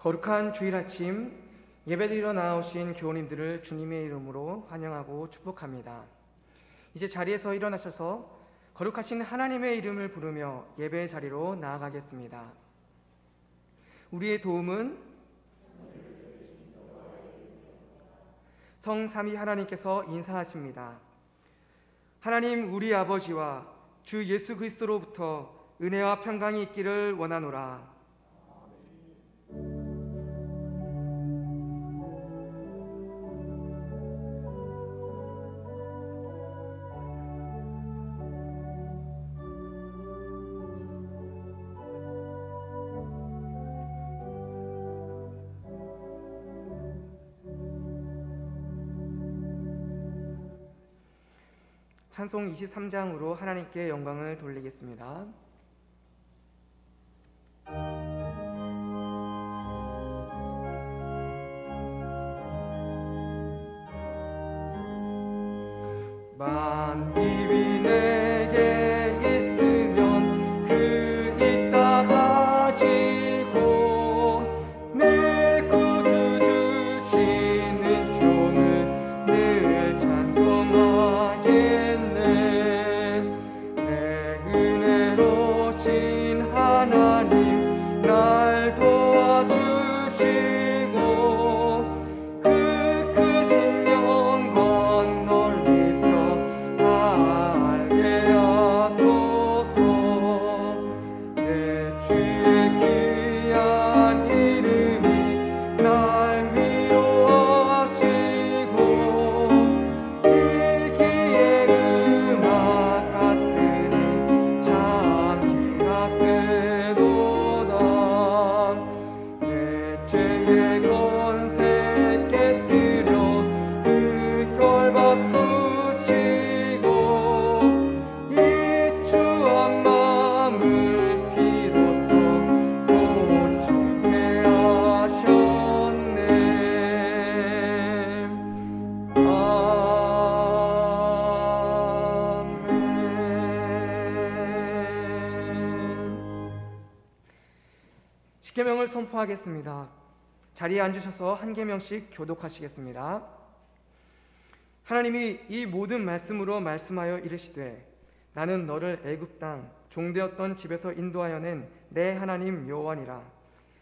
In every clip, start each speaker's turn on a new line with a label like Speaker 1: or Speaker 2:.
Speaker 1: 거룩한 주일 아침 예배드리러 나오신 교우님들을 주님의 이름으로 환영하고 축복합니다. 이제 자리에서 일어나셔서 거룩하신 하나님의 이름을 부르며 예배의 자리로 나아가겠습니다. 우리의 도움은 성삼위 하나님께서 인사하십니다. 하나님 우리 아버지와 주 예수 그리스도로부터 은혜와 평강이 있기를 원하노라. 찬송 23장으로 하나님께 영광을 돌리겠습니다. 만입이 내게 있으면 그 있다 가지고 내 구주 주시는 종을 늘 찬송하겠네. 내 은혜로우신 하나님 날 도와주시고 그 크신 영광 널리 알게 하소서. 내 주의 귀한 이름이 날 위로하시고 이기의 음악 같으니 참 희락되도다. 내 죄의 권세 깨뜨려 그 결박 부시고 추한 마음을 비로소 고쳐게 하셨네. 아멘. 십계명을 선포하겠습니다. 자리에 앉으셔서 한 계명씩 교독하시겠습니다. 하나님이 이 모든 말씀으로 말씀하여 이르시되 나는 너를 애굽 땅 종되었던 집에서 인도하여 낸 내 하나님 여호와니라.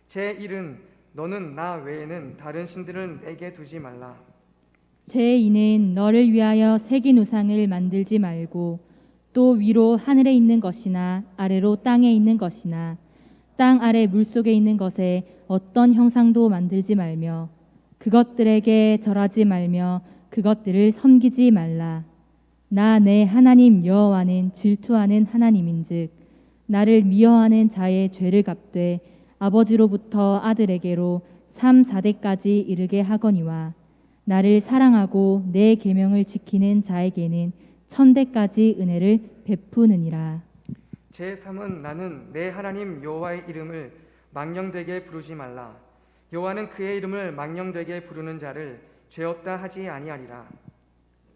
Speaker 1: 제1은 너는 나 외에는 다른 신들을 내게 두지 말라.
Speaker 2: 제2는 너를 위하여 새긴 우상을 만들지 말고 또 위로 하늘에 있는 것이나 아래로 땅에 있는 것이나 땅 아래 물속에 있는 것에 어떤 형상도 만들지 말며 그것들에게 절하지 말며 그것들을 섬기지 말라. 나 내 하나님 여호와는 질투하는 하나님인즉 나를 미워하는 자의 죄를 갚되 아버지로부터 아들에게로 3, 4대까지 이르게 하거니와 나를 사랑하고 내 계명을 지키는 자에게는 1000대까지 은혜를 베푸느니라.
Speaker 1: 제3은 나는 내 하나님 여호와의 이름을 망령되게 부르지 말라. 여호와는 그의 이름을 망령되게 부르는 자를 죄없다 하지 아니하리라.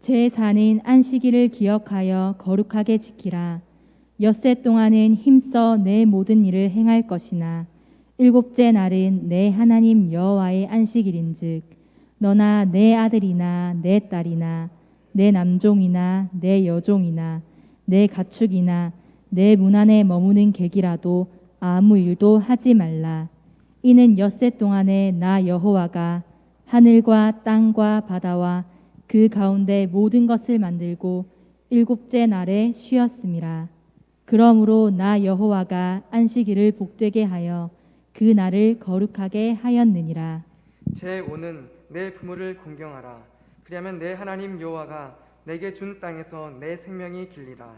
Speaker 2: 제4는 안식일을 기억하여 거룩하게 지키라. 엿새 동안은 힘써 내 모든 일을 행할 것이나 일곱째 날은 내 하나님 여호와의 안식일인즉 너나 내 아들이나 내 딸이나 내 남종이나 내 여종이나 내 가축이나 내 문 안에 머무는 객이라도 아무 일도 하지 말라. 이는 엿새 동안에 나 여호와가 하늘과 땅과 바다와 그 가운데 모든 것을 만들고 일곱째 날에 쉬었음이라. 그러므로 나 여호와가 안식일을 복되게 하여 그 날을 거룩하게 하였느니라.
Speaker 1: 제5는 내 부모를 공경하라. 그리하면 내 하나님 여호와가 내게 준 땅에서 내 생명이 길리라.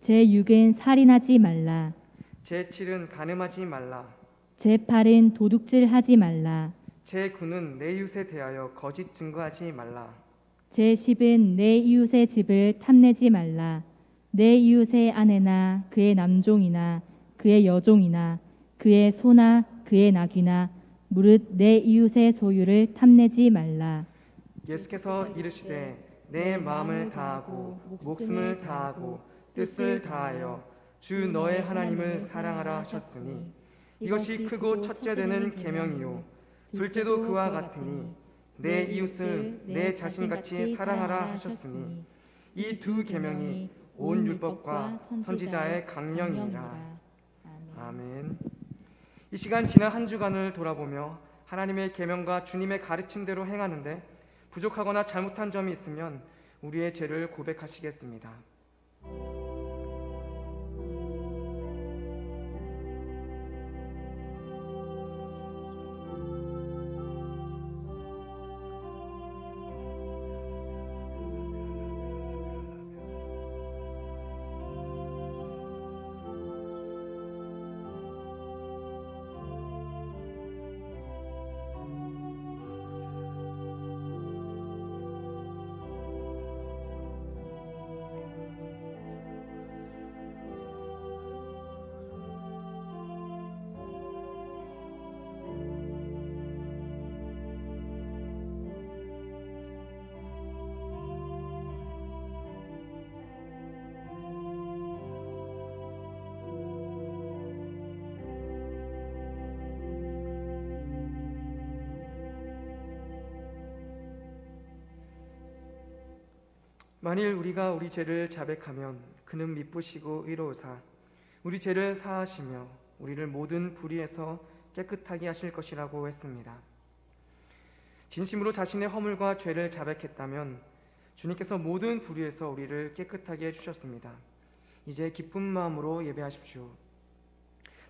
Speaker 2: 제6은 살인하지 말라.
Speaker 1: 제7은 간음하지 말라.
Speaker 2: 제8은 도둑질하지 말라.
Speaker 1: 제9는 내 이웃에 대하여 거짓 증거하지 말라.
Speaker 2: 제10은 내 이웃의 집을 탐내지 말라. 내 이웃의 아내나 그의 남종이나 그의 여종이나 그의 소나 그의 나귀나 무릇 내 이웃의 소유를 탐내지 말라.
Speaker 1: 예수께서 이르시되 내 마음을 다하고 목숨을 다하고 뜻을 다하여 주 너의 하나님을 사랑하라 하셨으니 이것이 크고 첫째 되는 계명이요 둘째도 그와 같으니 내 이웃을 내 자신같이 사랑하라 하셨으니 이 두 계명이 온 율법과 선지자의 강령이니라. 아멘. 이 시간 지난 한 주간을 돌아보며 하나님의 계명과 주님의 가르침대로 행하는데 부족하거나 잘못한 점이 있으면 우리의 죄를 고백하시겠습니다. 만일 우리가 우리 죄를 자백하면 그는 미쁘시고 의로우사 우리 죄를 사하시며 우리를 모든 불의에서 깨끗하게 하실 것이라고 했습니다. 진심으로 자신의 허물과 죄를 자백했다면 주님께서 모든 불의에서 우리를 깨끗하게 해주셨습니다. 이제 기쁜 마음으로 예배하십시오.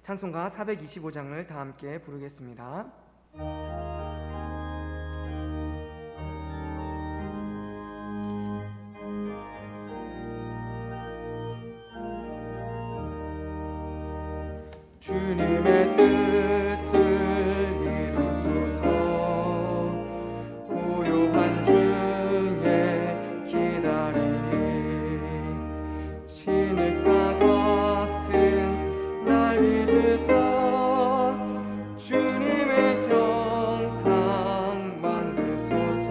Speaker 1: 찬송가 425장을 다 함께 부르겠습니다. 주님의 뜻을 이루소서 고요한 중에 기다리니 진흙과 같은 날 빚으사 주님의 형상 만드소서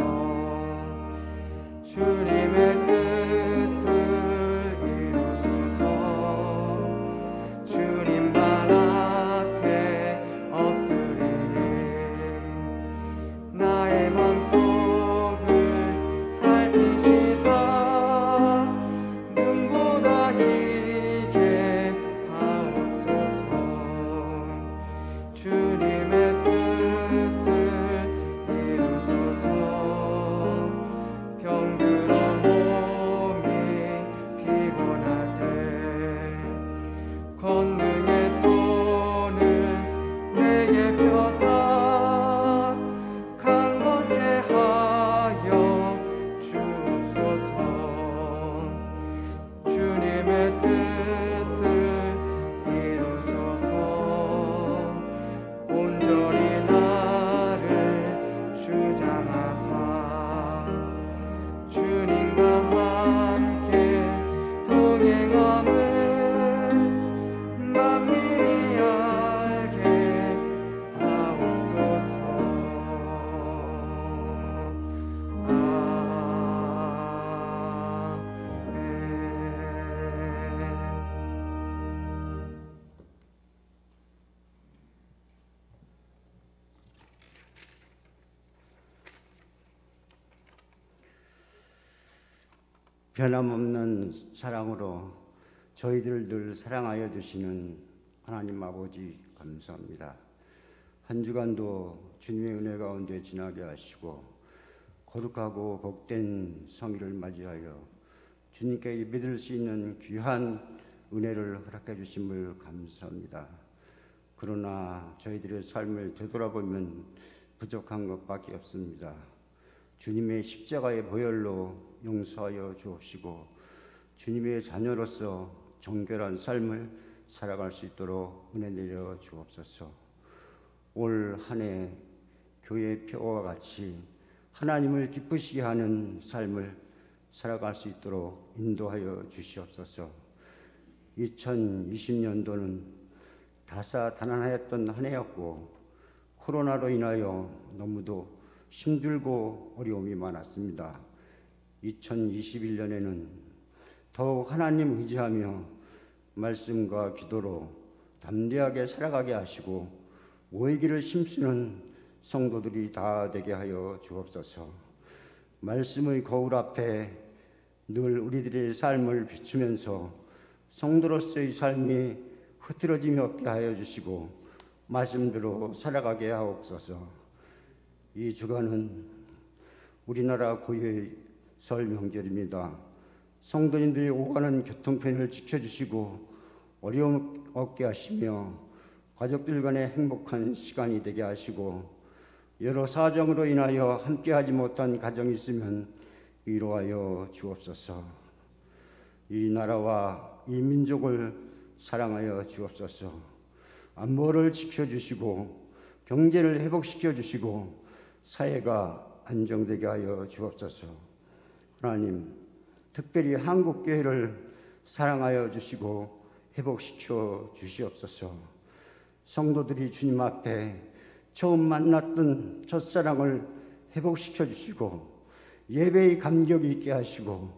Speaker 1: 주님의 뜻을 이루소서 주님 나의 맘속을 살피시사 눈보다 희게 하옵소서 주님의 뜻을 이루소서 병들어 몸이 피곤할 때 권능의 손을 내게 펴사 주님의 뜻을 이루소서 온전히 나를 주장하사 주님과 함께 동행함을 만민이 알게 하옵소서.
Speaker 3: 변함없는 사랑으로 저희들을 늘 사랑하여 주시는 하나님 아버지 감사합니다. 한 주간도 주님의 은혜 가운데 지나게 하시고 거룩하고 복된 성일을 맞이하여 주님께 예배드릴 수 있는 귀한 은혜를 허락해 주심을 감사합니다. 그러나 저희들의 삶을 되돌아보면 부족한 것밖에 없습니다. 주님의 십자가의 보혈로 용서하여 주옵시고 주님의 자녀로서 정결한 삶을 살아갈 수 있도록 은혜 내려 주옵소서. 올 한 해 교회 표와 같이 하나님을 기쁘시게 하는 삶을 살아갈 수 있도록 인도하여 주시옵소서. 2020년도는 다사다난하였던 한 해였고 코로나로 인하여 너무도 힘들고 어려움이 많았습니다. 2021년에는 더욱 하나님 의지하며 말씀과 기도로 담대하게 살아가게 하시고 모이기를 힘쓰는 성도들이 다 되게 하여 주옵소서. 말씀의 거울 앞에 늘 우리들의 삶을 비추면서 성도로서의 삶이 흐트러짐이 없게 하여 주시고 말씀대로 살아가게 하옵소서. 이 주간은 우리나라 고유의 설 명절입니다. 성도님들이 오가는 교통편을 지켜주시고 어려움 없게 하시며 가족들 간의 행복한 시간이 되게 하시고 여러 사정으로 인하여 함께하지 못한 가정이 있으면 위로하여 주옵소서. 이 나라와 이 민족을 사랑하여 주옵소서. 안보를 지켜주시고 경제를 회복시켜 주시고 사회가 안정되게 하여 주옵소서. 하나님, 특별히 한국교회를 사랑하여 주시고 회복시켜 주시옵소서. 성도들이 주님 앞에 처음 만났던 첫사랑을 회복시켜 주시고 예배의 감격이 있게 하시고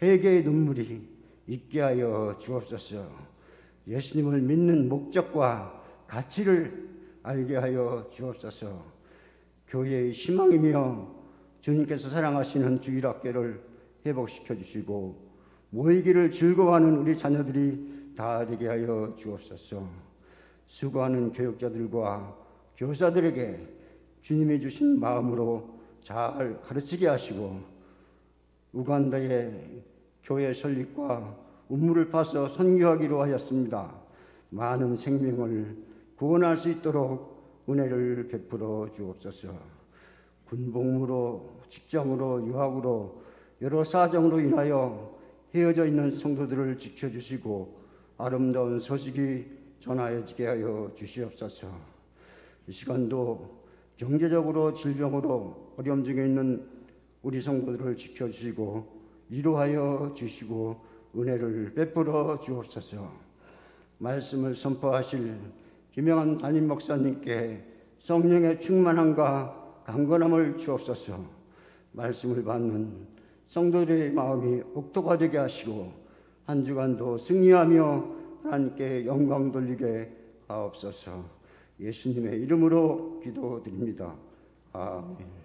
Speaker 3: 회개의 눈물이 있게 하여 주옵소서. 예수님을 믿는 목적과 가치를 알게 하여 주옵소서. 교회의 희망이며 주님께서 사랑하시는 주일학교를 회복시켜 주시고 모이기를 즐거워하는 우리 자녀들이 다 되게 하여 주옵소서. 수고하는 교육자들과 교사들에게 주님이 주신 마음으로 잘 가르치게 하시고 우간다의 교회 설립과 운물을 파서 선교하기로 하였습니다. 많은 생명을 구원할 수 있도록 은혜를 베풀어 주옵소서. 군복무로, 직장으로, 유학으로 여러 사정으로 인하여 헤어져 있는 성도들을 지켜주시고 아름다운 소식이 전하여지게 하여 주시옵소서. 이 시간도 경제적으로 질병으로 어려움 중에 있는 우리 성도들을 지켜주시고 위로하여 주시고 은혜를 베풀어 주옵소서. 말씀을 선포하실 김영한 담임 목사님께 성령의 충만함과 강건함을 주옵소서. 말씀을 받는 성도들의 마음이 옥토가 되게 하시고 한 주간도 승리하며 하나님께 영광 돌리게 하옵소서. 예수님의 이름으로 기도드립니다. 아멘.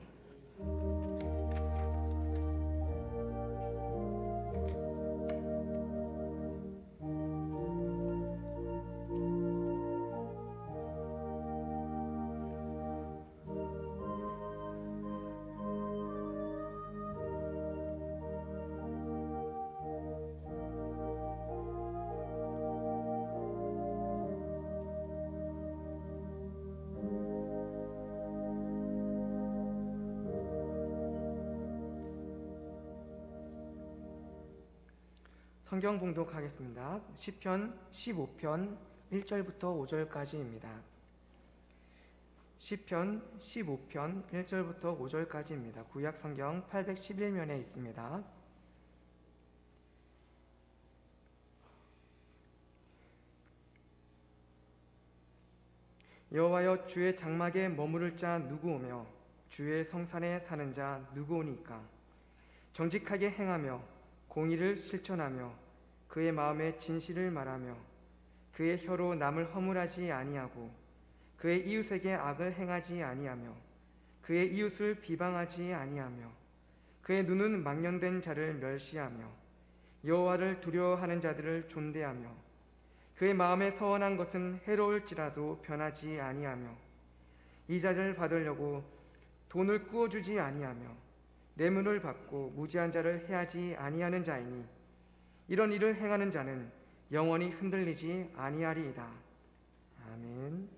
Speaker 1: 성경 봉독하겠습니다. 시편 15편 1절부터 5절까지입니다. 시편 15편 1절부터 5절까지입니다. 구약 성경 811면에 있습니다. 여호와여, 주의 장막에 머무를 자 누구오며 주의 성산에 사는 자 누구오니까? 정직하게 행하며 공의를 실천하며 그의 마음에 진실을 말하며 그의 혀로 남을 허물하지 아니하고 그의 이웃에게 악을 행하지 아니하며 그의 이웃을 비방하지 아니하며 그의 눈은 망령된 자를 멸시하며 여호와를 두려워하는 자들을 존대하며 그의 마음에 서원한 것은 해로울지라도 변하지 아니하며 이자를 받으려고 돈을 꾸어주지 아니하며 뇌물을 받고 무지한 자를 해하지 아니하는 자이니 이런 일을 행하는 자는 영원히 흔들리지 아니하리이다. 아멘.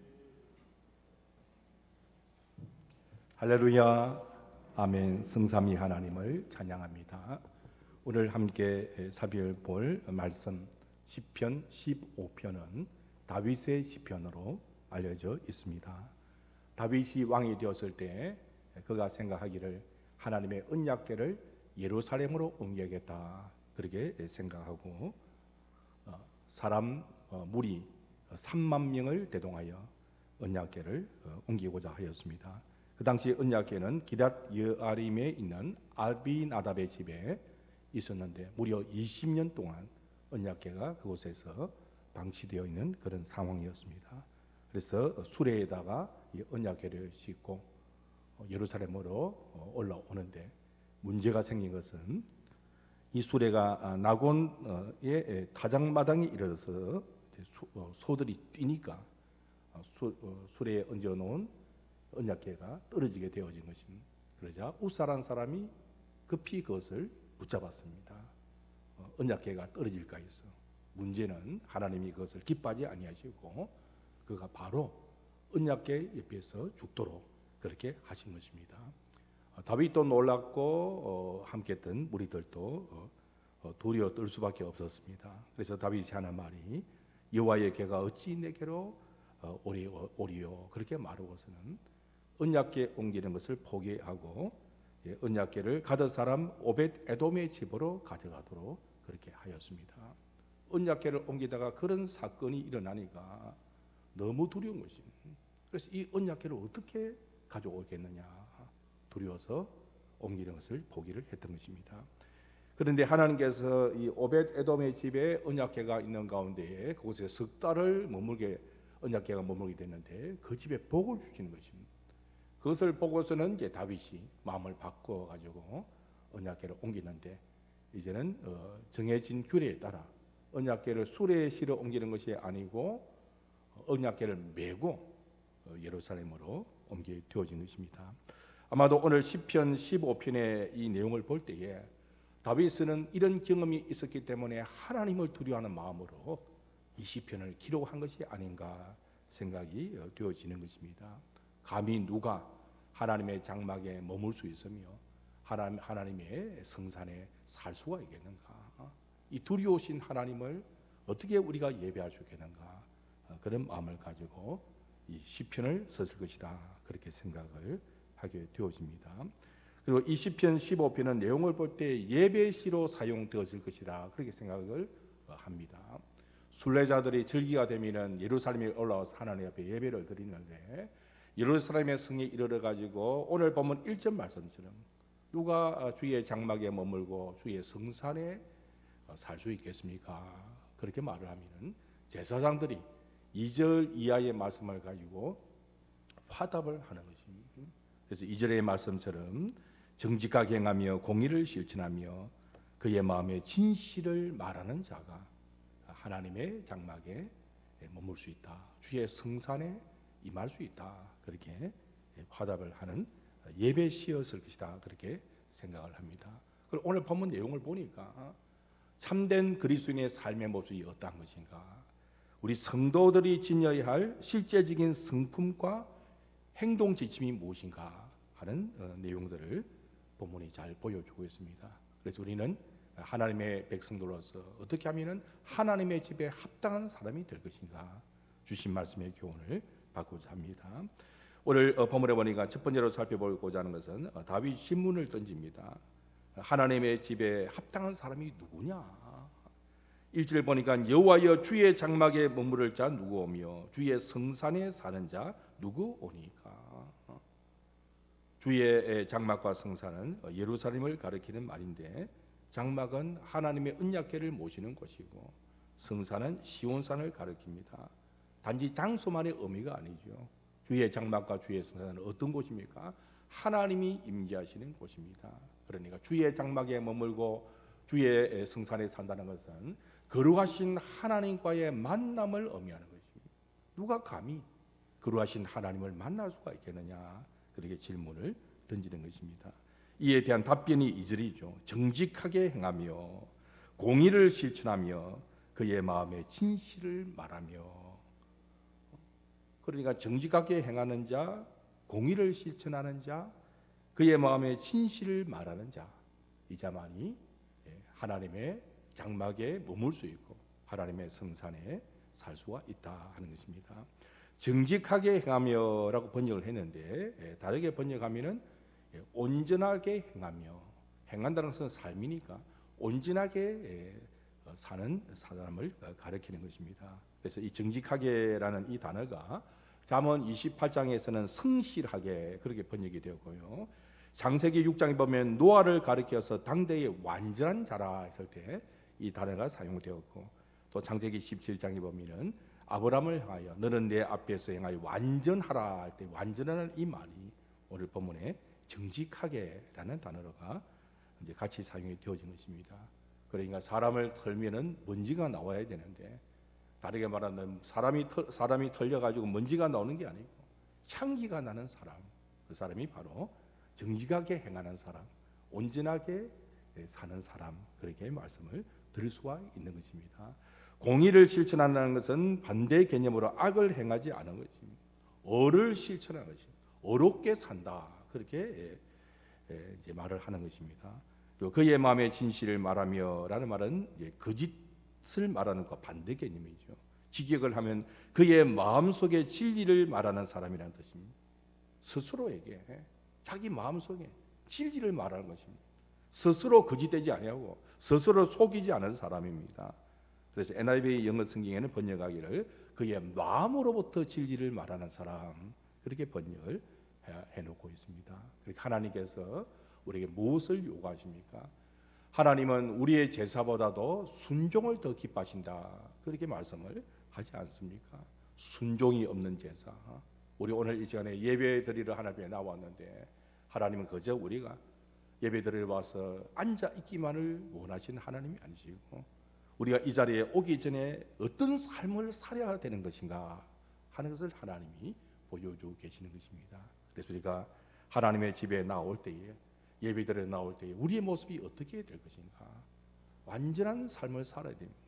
Speaker 4: 할렐루야. 아멘. 성삼위 하나님을 찬양합니다. 오늘 함께 살펴볼 말씀 시편 15편은 다윗의 시편으로 알려져 있습니다. 다윗이 왕이 되었을 때 그가 생각하기를 하나님의 언약궤를 예루살렘으로 옮겨야겠다, 그렇게 생각하고 무리 3만 명을 대동하여 언약궤를 옮기고자 하였습니다. 그 당시 언약궤는 기럇 여아림에 있는 아비나답의 집에 있었는데 무려 20년 동안 언약궤가 그곳에서 방치되어 있는 그런 상황이었습니다. 그래서 수레에다가 이 언약궤를 싣고 예루살렘으로 올라오는데 문제가 생긴 것은 이 수레가 낙원의 타작마당에 이르러서 소들이 뛰니까 수레에 얹어놓은 언약궤가 떨어지게 되어진 것입니다. 그러자 우사란 사람이 급히 그것을 붙잡았습니다. 언약궤가 떨어질까 해서. 문제는 하나님이 그것을 기뻐하지 아니하시고 그가 바로 언약궤 옆에서 죽도록 그렇게 하신 것입니다. 다윗도 놀랐고 함께했던 무리들도 도리어 떨 수밖에 없었습니다. 그래서 다윗이 하는 말이 여호와의 궤가 어찌 내게로 오리요 그렇게 말하고서는 언약궤 옮기는 것을 포기하고 언약궤를 가던 사람 오벳 에돔의 집으로 가져가도록 그렇게 하였습니다. 언약궤를 옮기다가 그런 사건이 일어나니까 너무 두려운 것입니다. 그래서 이 언약궤를 어떻게 가져오겠느냐 두려워서 옮기는 것을 포기를 했던 것입니다. 그런데 하나님께서 이 오벳 에돔의 집에 언약궤가 있는 가운데에 그곳에 석 달을 언약궤가 머물게 됐는데 그 집에 복을 주시는 것입니다. 그것을 보고서는 이제 다윗이 마음을 바꿔 가지고 언약궤를 옮기는데 이제는 정해진 규례에 따라 언약궤를 수레에 실어 옮기는 것이 아니고 언약궤를 메고 예루살렘으로 옮게 되어진 것입니다. 아마도 오늘 시편 15편의 이 내용을 볼 때에 다윗은 이런 경험이 있었기 때문에 하나님을 두려워하는 마음으로 이 시편을 기록한 것이 아닌가 생각이 되어지는 것입니다. 감히 누가 하나님의 장막에 머물 수 있으며 하나님의 성산에 살 수가 있겠는가? 이 두려우신 하나님을 어떻게 우리가 예배할 수 있겠는가? 그런 마음을 가지고 이 시편을 썼을 것이다. 그렇게 생각을 하게 되어집니다. 그리고 이 시편 15편은 내용을 볼 때 예배시로 사용되었을 것이다. 그렇게 생각을 합니다. 순례자들이 절기가 되면은 예루살렘에 올라와서 하나님 앞에 예배를 드리는데 예루살렘의 성에 이르러 가지고 오늘 보면 1절 말씀처럼 누가 주의 장막에 머물고 주의 성산에 살 수 있겠습니까? 그렇게 말을 하면은 제사장들이 2절 이하의 말씀을 가지고 화답을 하는 것입니다. 그래서 2절의 말씀처럼 정직하게 행하며 공의를 실천하며 그의 마음에 진실을 말하는 자가 하나님의 장막에 머물 수 있다. 주의 성산에 임할 수 있다. 그렇게 화답을 하는 예배시였을 것이다. 그렇게 생각을 합니다. 그리고 오늘 본문 내용을 보니까 참된 그리스도인의 삶의 모습이 어떠한 것인가? 우리 성도들이 지녀야 할 실제적인 성품과 행동 지침이 무엇인가 하는 내용들을 본문이 잘 보여주고 있습니다. 그래서 우리는 하나님의 백성들로서 어떻게 하면 하나님의 집에 합당한 사람이 될 것인가 주신 말씀의 교훈을 받고자 합니다. 오늘 본문에 보니까 첫 번째로 살펴보고자 하는 것은 다윗 신문을 던집니다. 하나님의 집에 합당한 사람이 누구냐? 1절 보니까 여호와여 주의 장막에 머무를 자 누구 오며 주의 성산에 사는 자 누구 오니까? 주의 장막과 성산은 예루살렘을 가리키는 말인데 장막은 하나님의 언약궤를 모시는 곳이고 성산은 시온산을 가리킵니다. 단지 장소만의 의미가 아니죠. 주의 장막과 주의 성산은 어떤 곳입니까? 하나님이 임재하시는 곳입니다. 그러니까 주의 장막에 머물고 주의 성산에 산다는 것은 거룩하신 하나님과의 만남을 의미하는 것입니다. 누가 감히 거룩하신 하나님을 만날 수가 있겠느냐? 그렇게 질문을 던지는 것입니다. 이에 대한 답변이 2절이죠. 정직하게 행하며 공의를 실천하며 그의 마음에 진실을 말하며. 그러니까 정직하게 행하는 자, 공의를 실천하는 자, 그의 마음에 진실을 말하는 자, 이 자만이 하나님의 장막에 머물 수 있고 하나님의 성산에 살 수가 있다 하는 것입니다. 정직하게 행하며라고 번역을 했는데 다르게 번역하면은 온전하게 행한다는 것은 삶이니까 온전하게 사는 사람을 가리키는 것입니다. 그래서 이 정직하게라는 이 단어가 잠언 28장에서는 성실하게 그렇게 번역이 되었고요. 창세기 6장에 보면 노아를 가리켜서 당대의 완전한 자라 했을 때 이 단어가 사용되었고 또 창세기 17장에 보면은 아브라함을 향하여 너는 내 앞에서 행하여 완전하라 할 때 완전하는 이 말이 오늘 본문에 정직하게라는 단어가 이제 같이 사용이 되어진 것입니다. 그러니까 사람을 털면은 먼지가 나와야 되는데, 다르게 말하면 사람이 털려가지고 먼지가 나오는 게 아니고 향기가 나는 사람, 그 사람이 바로 정직하게 행하는 사람, 온전하게 사는 사람, 그렇게 말씀을 드릴 수가 있는 것입니다. 공의를 실천한다는 것은 반대 개념으로 악을 행하지 않은 것입니다. 어를 실천하는 것입니다. 어롭게 산다, 그렇게 이제 말을 하는 것입니다. 그리고 그의 마음의 진실을 말하며라는 말은 이제 거짓을 말하는 것과 반대 개념이죠. 직역을 하면 그의 마음속의 진리를 말하는 사람이라는 뜻입니다. 스스로에게 자기 마음속에 진리를 말하는 것입니다. 스스로 거짓되지 아니하고 스스로 속이지 않은 사람입니다. 그래서 NIV 영어 성경에는 번역하기를 그의 마음으로부터 진리를 말하는 사람, 그렇게 번역을 해놓고 있습니다. 하나님께서 우리에게 무엇을 요구하십니까? 하나님은 우리의 제사보다도 순종을 더 기뻐하신다, 그렇게 말씀을 하지 않습니까? 순종이 없는 제사. 우리 오늘 이 시간에 예배 드리러 하나님 앞에 나왔는데 하나님은 그저 우리가 예배 드리러 와서 앉아 있기만을 원하시는 하나님이 아니시고, 우리가 이 자리에 오기 전에 어떤 삶을 살아야 되는 것인가 하는 것을 하나님이 보여주고 계시는 것입니다. 그래서 우리가 하나님의 집에 나올 때에, 예배드리러 나올 때에 우리의 모습이 어떻게 될 것인가, 완전한 삶을 살아야 됩니다.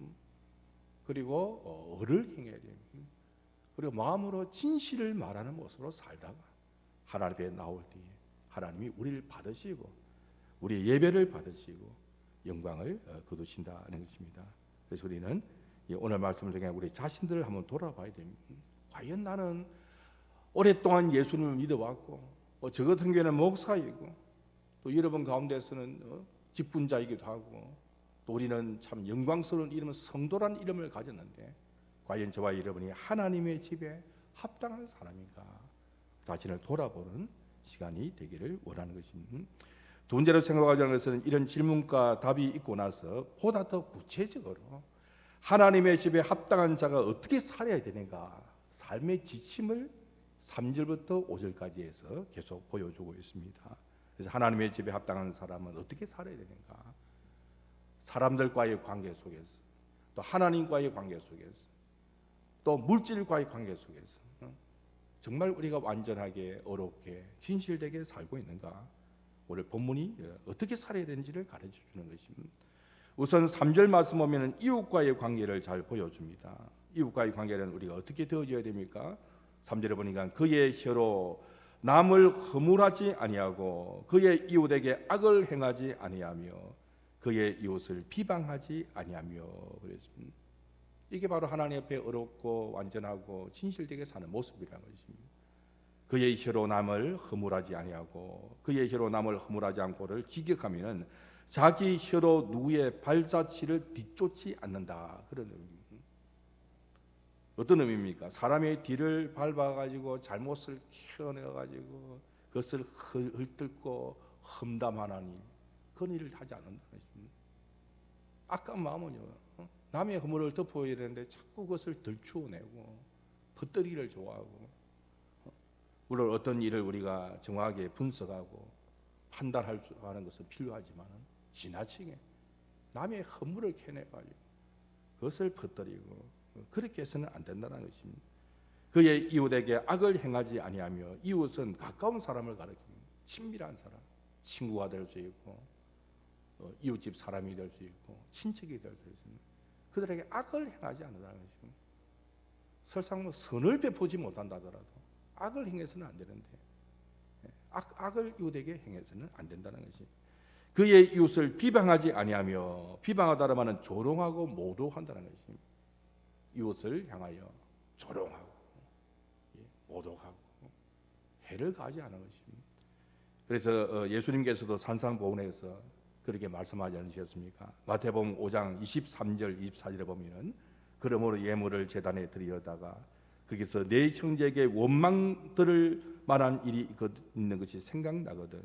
Speaker 4: 그리고 어를 행해야 됩니다. 그리고 마음으로 진실을 말하는 모습으로 살다가 하나님 앞에 나올 때에 하나님이 우리를 받으시고 우리의 예배를 받으시고 영광을 거두신다는 것입니다. 그래서 우리는 오늘 말씀을 통해 우리 자신들을 한번 돌아봐야 됩니다. 과연 나는 오랫동안 예수님을 믿어왔고, 저 같은 경우에는 목사이고, 또 여러분 가운데서는 직분자이기도 하고, 또 우리는 참 영광스러운 이름은 성도라는 이름을 가졌는데, 과연 저와 여러분이 하나님의 집에 합당한 사람인가, 자신을 돌아보는 시간이 되기를 원하는 것입니다. 두 번째로 생각하자는 것은 이런 질문과 답이 있고 나서 보다 더 구체적으로 하나님의 집에 합당한 자가 어떻게 살아야 되는가, 삶의 지침을 3절부터 5절까지 해서 계속 보여주고 있습니다. 그래서 하나님의 집에 합당한 사람은 어떻게 살아야 되는가, 사람들과의 관계 속에서, 또 하나님과의 관계 속에서, 또 물질과의 관계 속에서 정말 우리가 완전하게 어렵게 진실되게 살고 있는가, 오늘 본문이 어떻게 살아야 되는지를 가르쳐 주는 것입니다. 우선 3절 말씀 보면 이웃과의 관계를 잘 보여줍니다. 이웃과의 관계는 우리가 어떻게 되어져야 됩니까? 3절에 보니까 그의 혀로 남을 허물하지 아니하고 그의 이웃에게 악을 행하지 아니하며 그의 이웃을 비방하지 아니하며 그랬습니다. 이게 바로 하나님 앞에 어렵고 완전하고 진실되게 사는 모습이라는 것입니다. 그의 혀로 남을 허물하지 아니하고 그의 혀로 남을 허물하지 않고를 직역하면은 자기 혀로 누구의 발자취를 뒤쫓지 않는다, 그런 의미입니다. 어떤 의미입니까? 사람의 뒤를 밟아가지고 잘못을 키워내가지고 그것을 헐뜯고 험담하는 일, 그런 일을 하지 않는다는 것입니다. 아까운 마음은요, 남의 허물을 덮어야 되는데 자꾸 그것을 덜추어내고 퍼뜨리기를 좋아하고, 물론 어떤 일을 우리가 정확하게 분석하고 판단하는 것은 필요하지만 지나치게 남의 허물을 캐내가지고 그것을 퍼뜨리고 그렇게 해서는 안 된다는 것입니다. 그의 이웃에게 악을 행하지 아니하며, 이웃은 가까운 사람을 가리킵니다. 친밀한 사람, 친구가 될 수 있고 이웃집 사람이 될 수 있고 친척이 될 수 있습니다. 그들에게 악을 행하지 않는다는 것입니다. 설사 뭐 선을 베푸지 못한다더라도 악을 행해서는 안 되는데, 악을 이웃에게 행해서는 안 된다는 것이, 그의 이웃을 비방하지 아니하며, 비방하다는 말은 조롱하고 모독한다는 것입니다. 이웃을 향하여 조롱하고 모독하고 해를 가하지 않은 것입니다. 그래서 예수님께서도 산상보훈에서 그렇게 말씀하지 않으셨습니까? 마태복음 5장 23절 24절에 보면은 그러므로 예물을 제단에 드리려다가 거기서 내 형제에게 원망 들을 만한 일이 있는 것이 생각나거든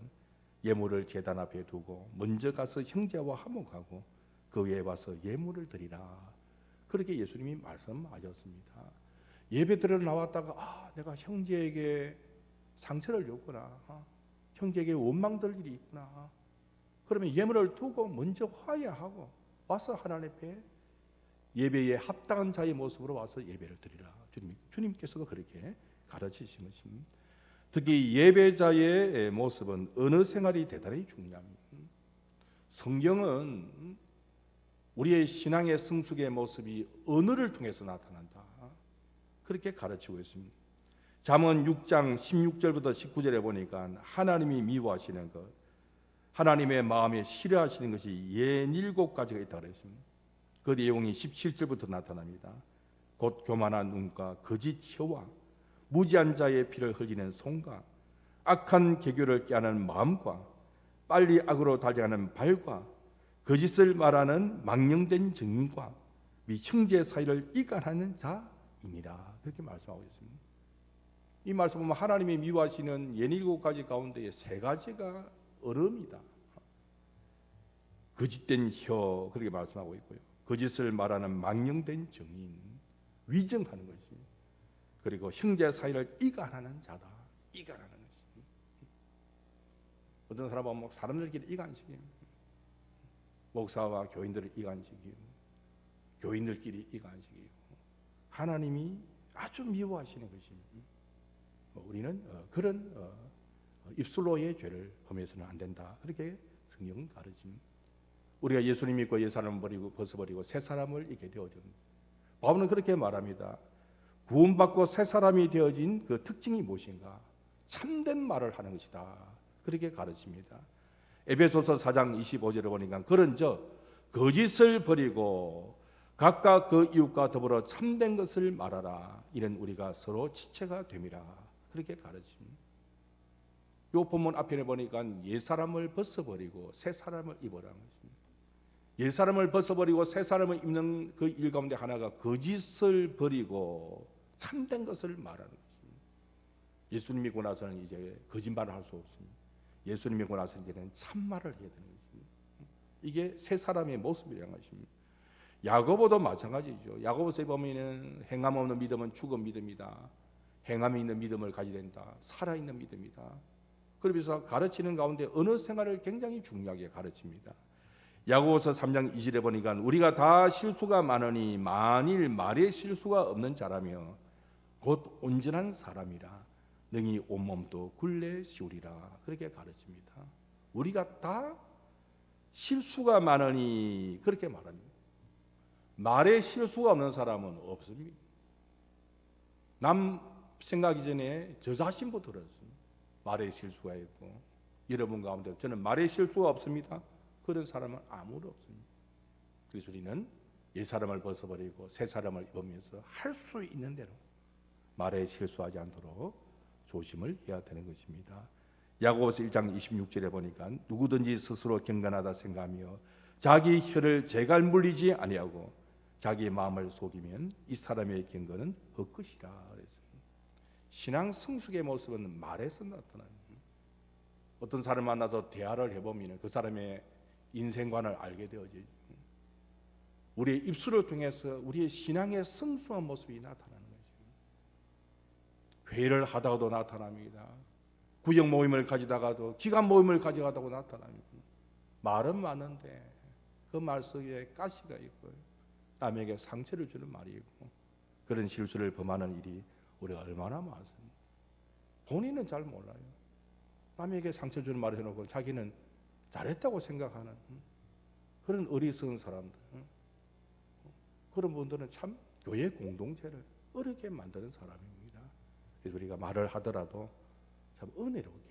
Speaker 4: 예물을 제단 앞에 두고 먼저 가서 형제와 화목하고 그 위에 와서 예물을 드리라, 그렇게 예수님이 말씀하셨습니다. 예배 드리러 나왔다가 내가 형제에게 상처를 줬구나, 형제에게 원망될 일이 있구나. 그러면 예물을 두고 먼저 화해하고 와서 하나님 앞에 예배에 합당한 자의 모습으로 와서 예배를 드리라. 주님께서도 그렇게 가르치신 것입니다. 특히 예배자의 모습은 언어 생활이 대단히 중요합니다. 성경은 우리의 신앙의 성숙의 모습이 언어를 통해서 나타난다, 그렇게 가르치고 있습니다. 잠언 6장 16절부터 19절에 보니까 하나님이 미워하시는 것, 하나님의 마음에 싫어하시는 것이 67가지가 있다고 했습니다. 그 내용이 17절부터 나타납니다. 곧 교만한 눈과 거짓 혀와 무지한 자의 피를 흘리는 손과 악한 계교를 깨하는 마음과 빨리 악으로 달려가는 발과 거짓을 말하는 망령된 증인과 미 형제 사이를 이간하는 자이니라, 그렇게 말씀하고 있습니다. 이 말씀 보면 하나님이 미워하시는 67가지 가운데에 3가지가 어려움이다. 거짓된 혀, 그렇게 말씀하고 있고요. 거짓을 말하는 망령된 증인, 위증하는 것이, 그리고 형제 사이를 이간하는 자다. 이간하는 것이. 어떤 사람은 뭐 사람들끼리 이간시키고, 목사와 교인들을 이간시키고, 교인들끼리 이간시키고, 하나님이 아주 미워하시는 것입니다. 우리는 그런 입술로의 죄를 범해서는 안 된다, 그렇게 성경은 가르칩니다. 우리가 예수님 믿고 옛 사람을 버리고 벗어버리고 새 사람을 있게 되어집니다. 바울은 그렇게 말합니다. 구원받고 새 사람이 되어진 그 특징이 무엇인가? 참된 말을 하는 것이다, 그렇게 가르칩니다. 에베소서 4장 25절에 보니까 그런즉 거짓을 버리고 각각 그 이웃과 더불어 참된 것을 말하라. 이는 우리가 서로 지체가 됨이라, 그렇게 가르칩니다. 이 본문 앞에 보니까 옛 사람을 벗어버리고 새 사람을 입으라는 것입니다. 옛 사람을 벗어버리고 새 사람을 입는 그 일 가운데 하나가 거짓을 버리고 참된 것을 말하는 것입니다. 예수님 믿고 나서는 이제 거짓말을 할 수 없습니다. 예수님 믿고 나서 이제는 참말을 해야 되는 것입니다. 이게 새 사람의 모습이라는 것입니다. 야고보도 마찬가지죠. 야고보서에 보면은 행함 없는 믿음은 죽은 믿음이다. 행함이 있는 믿음을 가지게 된다. 살아있는 믿음이다. 그러면서 가르치는 가운데 언어 생활을 굉장히 중요하게 가르칩니다. 야고보서 3장 2절에 보니까 우리가 다 실수가 많으니 만일 말에 실수가 없는 자라며 곧 온전한 사람이라 능히 온몸도 굴레 씌우리라, 그렇게 가르칩니다. 우리가 다 실수가 많으니, 그렇게 말합니다. 말에 실수가 없는 사람은 없습니다. 남 생각이 전에 저 자신부터 들었습니다. 말에 실수가 있고, 여러분 가운데 저는 말에 실수가 없습니다. 그런 사람은 아무도 없습니다. 그래서 우리는 옛 사람을 벗어버리고 새 사람을 입으면서 할 수 있는 대로 말에 실수하지 않도록 조심을 해야 되는 것입니다. 야고보서 1장 26절에 보니까 누구든지 스스로 경건하다 생각하며 자기 혀를 재갈 물리지 아니하고 자기 마음을 속이면 이 사람의 경건은 헛것이라 그랬습니다. 신앙 성숙의 모습은 말에서 나타납니다. 어떤 사람 만나서 대화를 해보면 그 사람의 인생관을 알게 되어지죠. 우리의 입술을 통해서 우리의 신앙의 성숙한 모습이 나타나는 것입니다. 회의를 하다가도 나타납니다. 구역 모임을 가지다가도, 기관 모임을 가져가다가 나타납니다. 말은 많은데 그 말 속에 가시가 있고요, 남에게 상처를 주는 말이 있고, 그런 실수를 범하는 일이 우리가 얼마나 많습니다. 본인은 잘 몰라요. 남에게 상처 주는 말을 해놓고 자기는 잘했다고 생각하는 그런 어리석은 사람들, 그런 분들은 참 교회 공동체를 어렵게 만드는 사람입니다. 그래서 우리가 말을 하더라도 참 은혜롭게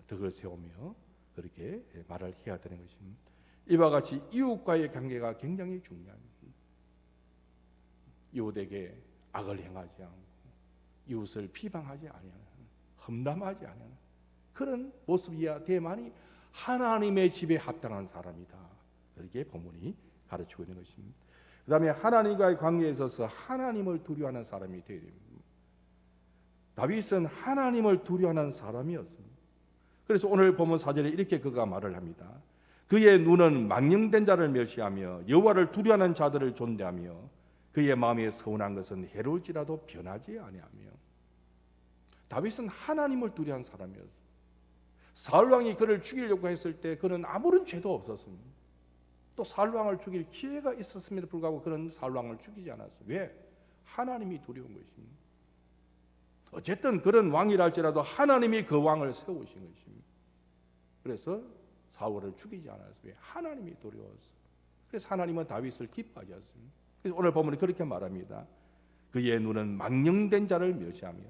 Speaker 4: 덕을 세우며 그렇게 말을 해야 되는 것입니다. 이와 같이 이웃과의 관계가 굉장히 중요합니다. 이웃에게 악을 행하지 않고 이웃을 비방하지 아니하는, 험담하지 아니하는 그런 모습이야 대만이 하나님의 집에 합당한 사람이다, 그렇게 본문이 가르치고 있는 것입니다. 그 다음에 하나님과의 관계에 있어서 하나님을 두려워하는 사람이 되어야 됩니다. 다윗은 하나님을 두려워하는 사람이었습니다. 그래서 오늘 본문 4절에 이렇게 그가 말을 합니다. 그의 눈은 망령된 자를 멸시하며 여호와를 두려워하는 자들을 존대하며 그의 마음에 서운한 것은 해로울지라도 변하지 아니하며. 다윗은 하나님을 두려워한 사람이었어요. 사울 왕이 그를 죽이려고 했을 때 그는 아무런 죄도 없었습니다. 또 사울 왕을 죽일 기회가 있었음에도 불구하고 그는 사울 왕을 죽이지 않았어요. 왜? 하나님이 두려운 것입니다. 어쨌든 그런 왕이라 할지라도 하나님이 그 왕을 세우신 것입니다. 그래서 사울을 죽이지 않았어요. 왜? 하나님이 두려웠어요. 그래서 하나님은 다윗을 기뻐하셨습니다. 그래서 오늘 본문이 그렇게 말합니다. 그의 눈은 망령된 자를 멸시하며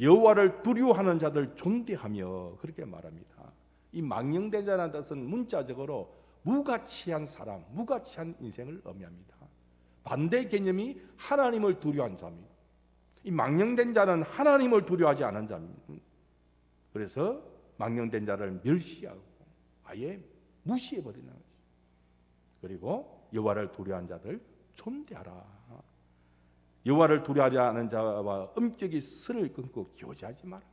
Speaker 4: 여호와를 두려워하는 자들 존대하며, 그렇게 말합니다. 이 망령된 자라는 뜻은 문자적으로 무가치한 사람, 무가치한 인생을 의미합니다. 반대 개념이 하나님을 두려워한 자입니다. 이 망령된 자는 하나님을 두려워하지 않은 자입니다. 그래서 망령된 자를 멸시하고 아예 무시해버리는 것입니다. 그리고 여호와를 두려워하는 자들 존대하라. 여호와를 두려워하지 않은 자와 엄격히 선을 끊고 교제하지 말라.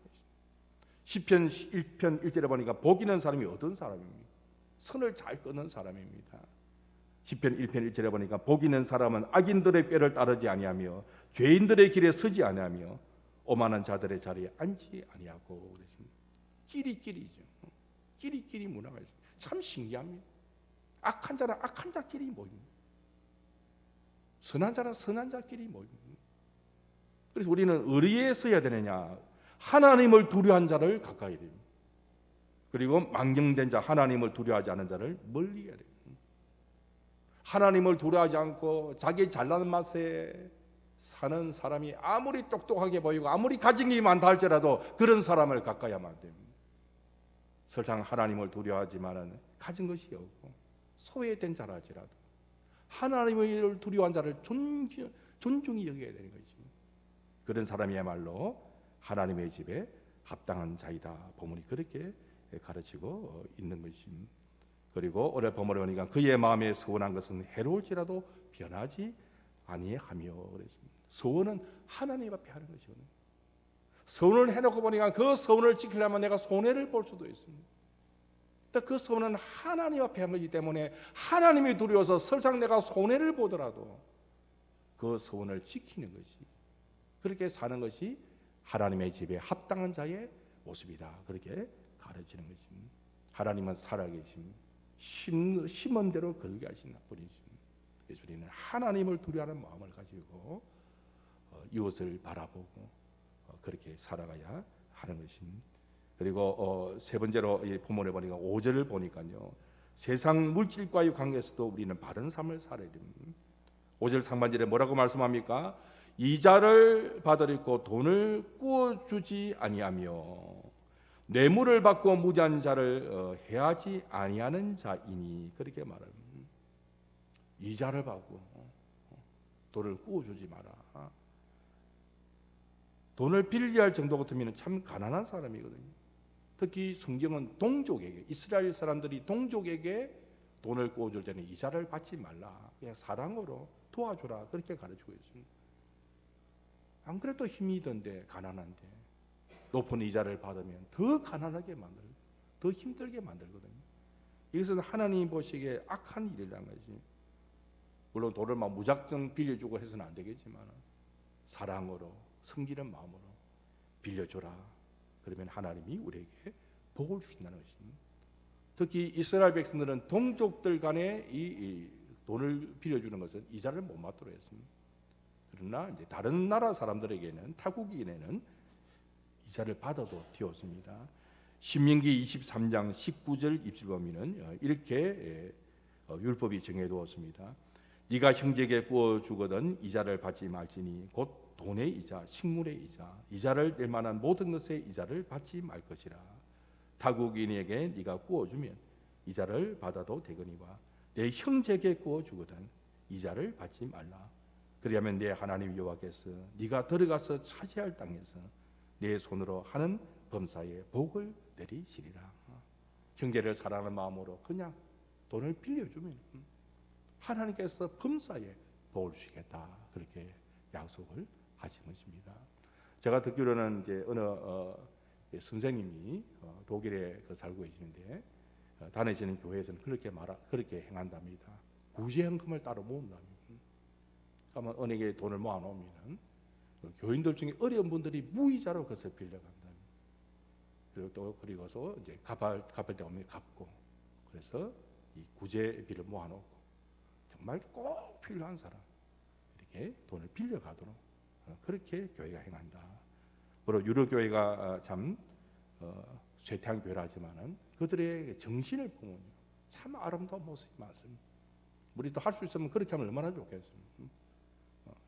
Speaker 4: 시편 1편 1절에 보니까 복 있는 사람이 어떤 사람입니까? 선을 잘 끊는 사람입니다. 시편 1편 1절에 보니까 복 있는 사람은 악인들의 꾀를 따르지 아니하며 죄인들의 길에 서지 아니하며 오만한 자들의 자리에 앉지 아니하고 그랬습니다. 끼리끼리죠. 끼리끼리 문화가 있습니다. 참 신기합니다. 악한 자는 악한 자끼리 모입니다. 선한 자는 선한 자끼리 모입니다. 그래서 우리는 어디에 서야 되느냐? 하나님을 두려워한 자를 가까이 됩니다. 그리고 망령된 자, 하나님을 두려워하지 않은 자를 멀리 해야 됩니다. 하나님을 두려워하지 않고 자기 잘나는 맛에 사는 사람이 아무리 똑똑하게 보이고 아무리 가진 게 많다 할지라도 그런 사람을 가까이 하면 안 됩니다. 설령 하나님을 두려워하지만은 가진 것이 없고 소외된 자라지라도 하나님을 두려워한 자를 존중히 여겨야 되는 거지. 그런 사람이야말로 하나님의 집에 합당한 자이다. 본문이 그렇게 가르치고 있는 것입니다. 그리고 오늘 본문에 보니까 그의 마음에 서운한 것은 해로울지라도 변하지 아니하며 그랬습니다. 서원은 하나님 앞에 하는 것이거든요. 서원을 해놓고 보니까 그 서원을 지키려면 내가 손해를 볼 수도 있습니다. 그 서원은 하나님 앞에 한 것이기 때문에 하나님이 두려워서 설령 내가 손해를 보더라도 그 서원을 지키는 것이, 그렇게 사는 것이 하나님의 집에 합당한 자의 모습이다. 그렇게 가르치는 것입니다. 하나님은 살아계십니다. 심은 대로 걸게 하신 분이십니다. 그래서 우리는 하나님을 두려워하는 마음을 가지고 이웃을 바라보고 그렇게 살아가야 하는 것입니다. 그리고 세 번째로 이 본문에 보니까 5절을 보니까요, 세상 물질과의 관계에서도 우리는 바른 삶을 살아야 됩니다. 5절 상반절에 뭐라고 말씀합니까? 이자를 받으리고 돈을 꾸어주지 아니하며 뇌물을 받고 무지한 자를 해하지 아니하는 자이니, 그렇게 말합니다. 이자를 받고 돈을 꾸어주지 마라. 돈을 빌리할 정도 같으면 참 가난한 사람이거든요. 특히 성경은 동족에게, 이스라엘 사람들이 동족에게 돈을 꾸어줄 때는 이자를 받지 말라, 그냥 사랑으로 도와주라, 그렇게 가르치고 있습니다. 안 그래도 힘이 든데 가난한데 높은 이자를 받으면 더 가난하게 만들고 더 힘들게 만들거든요. 이것은 하나님 보시기에 악한 일이라는 것이, 물론 돈을 막 무작정 빌려주고 해서는 안 되겠지만 사랑으로 섬기는 마음으로 빌려줘라. 그러면 하나님이 우리에게 복을 주신다는 것입니다. 특히 이스라엘 백성들은 동족들 간에 이 돈을 빌려주는 것은 이자를 못 받도록 했습니다. 그러나 이제 다른 나라 사람들에게는, 타국인에는 이자를 받아도 되었습니다. 신명기 23장 19절 입술 보면은 이렇게 율법이 정해두었습니다. 네가 형제에게 구워 주거든 이자를 받지 말지니 곧 돈의 이자, 식물의 이자, 이자를 낼 만한 모든 것의 이자를 받지 말 것이라. 타국인에게 네가 구워 주면 이자를 받아도 되거니와 내 형제에게 구워 주거든 이자를 받지 말라. 그리하면 내 하나님 여호와께서 네가 들어가서 차지할 땅에서 내 손으로 하는 범사에 복을 내리시리라. 형제를 사랑하는 마음으로 그냥 돈을 빌려주면 하나님께서 범사에 복을 주시겠다, 그렇게 약속을 하신 것입니다. 제가 듣기로는 이제 어느 선생님이 독일에 살고 계시는데 다니시는 교회에서는 그렇게 행한답니다. 구제헌금을 따로 모은답니다. 그러면 은행에 돈을 모아놓으면 그 교인들 중에 어려운 분들이 무이자로 그것을 빌려간다. 그리고 또 그리고서 이제 갚을 때 오면 갚고, 그래서 이 구제비를 모아놓고 정말 꼭 필요한 사람 이렇게 돈을 빌려가도록 그렇게 교회가 행한다. 물론 유로 교회가 참 쇠퇴한 교회라지만은 그들의 정신을 보면 참 아름다운 모습이 많습니다. 우리도 할 수 있으면 그렇게 하면 얼마나 좋겠습니까?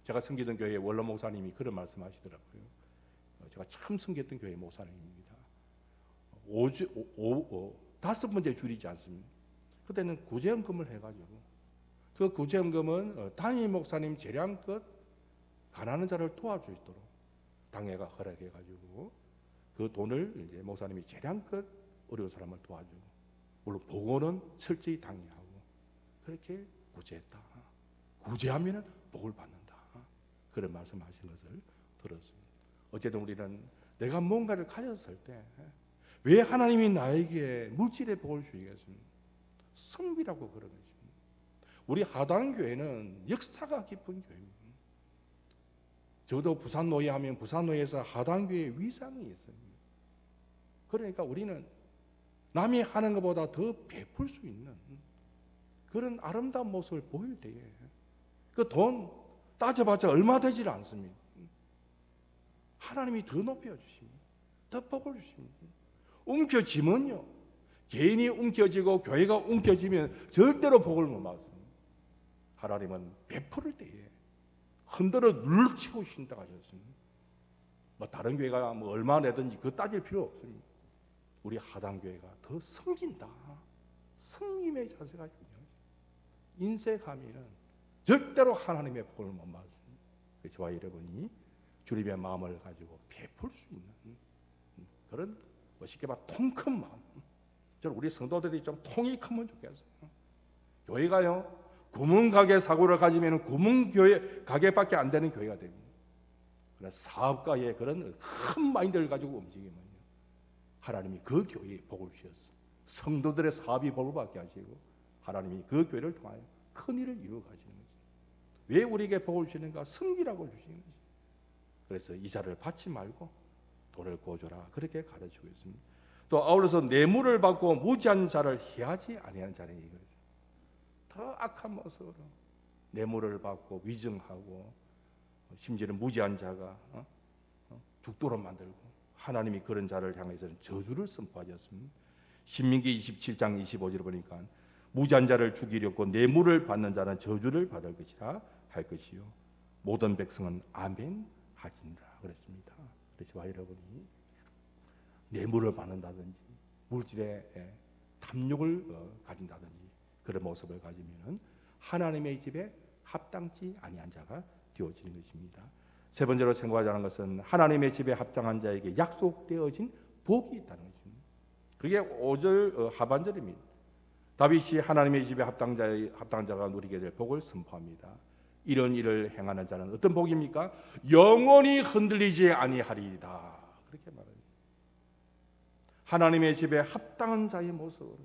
Speaker 4: 제가 섬기던 교회 원로 목사님이 그런 말씀하시더라고요. 제가 참 섬겼던 교회 목사님입니다. 5번째 줄이지 않습니다. 그때는 구제헌금을 해가지고 그 구제헌금은 담임 목사님 재량껏 가난한 자를 도와줄 수 있도록 당회가 허락해가지고 그 돈을 이제 목사님이 재량껏 어려운 사람을 도와주고, 물론 복원은 철저히 당회하고 그렇게 구제했다. 구제하면은 복을 받는다. 그런 말씀하신 것을 들었습니다. 어쨌든 우리는 내가 뭔가를 가졌을 때 왜 하나님이 나에게 물질의 복을 주시겠습니까? 성비라고 그런 것입니다. 우리 하단교회는 역사가 깊은 교회입니다. 저도 부산노예 하면 부산노예에서 하단교회 위상이 있습니다. 그러니까 우리는 남이 하는 것보다 더 베풀 수 있는 그런 아름다운 모습을 보일 때에 그 돈 따져봤자 얼마 되질 않습니다. 하나님이 더 높여주십니다. 더 복을 주십니다. 움켜쥐면요, 개인이 움켜쥐고 교회가 움켜쥐면 절대로 복을 못 받습니다. 하나님은 베풀을 때에 흔들어 눌러치고 신다 하셨습니다. 뭐 다른 교회가 뭐 얼마 내든지 그거 따질 필요 없습니다. 우리 하단교회가 더 섬긴다. 성님의 자세가 중요해요. 인색하면은 절대로 하나님의 복을 못 받습니다. 저와 여러분이 주님의 마음을 가지고 베풀 수 있는 그런 쉽게 말 통큰 마음. 저는 우리 성도들이 좀 통이 크면 좋겠어요. 교회가요, 구멍가게 사고를 가지면 구멍교회 가게밖에 안 되는 교회가 됩니다. 그러나 사업가의 그런 큰 마인드를 가지고 움직이면요, 하나님이 그 교회에 복을 주셨어. 성도들의 사업이 복을 받게 하시고 하나님이 그 교회를 통하여 큰 일을 이루어 가시는 거죠. 왜 우리에게 복을 주시는가? 성기라고 주시는 거죠. 그래서 이자를 받지 말고 돈을 구워줘라, 그렇게 가르치고 있습니다. 또 아울러서 뇌물을 받고 무지한 자를 해하지 아니하는 자는 이거죠. 더 악한 모습으로 뇌물을 받고 위증하고 심지어는 무지한 자가 죽도록 만들고, 하나님이 그런 자를 향해서는 저주를 선포하셨습니다. 신민기 27장 25절을 보니까 무지한 자를 죽이려고 뇌물을 받는 자는 저주를 받을 것이라 할 것이요 모든 백성은 아멘 하시니라 그랬습니다. 그래서 여러분이 뇌물을 받는다든지 물질의 탐욕을 가진다든지 그런 모습을 가지면은 하나님의 집에 합당치 아니한 자가 되어지는 것입니다. 세 번째로 생각하자는 것은 하나님의 집에 합당한 자에게 약속되어진 복이 있다는 것입니다. 그게 5절 하반절입니다. 다윗이 하나님의 집에 합당한 자가 누리게 될 복을 선포합니다. 이런 일을 행하는 자는 어떤 복입니까? 영원히 흔들리지 아니하리이다. 그렇게 말합니다. 하나님의 집에 합당한 자의 모습으로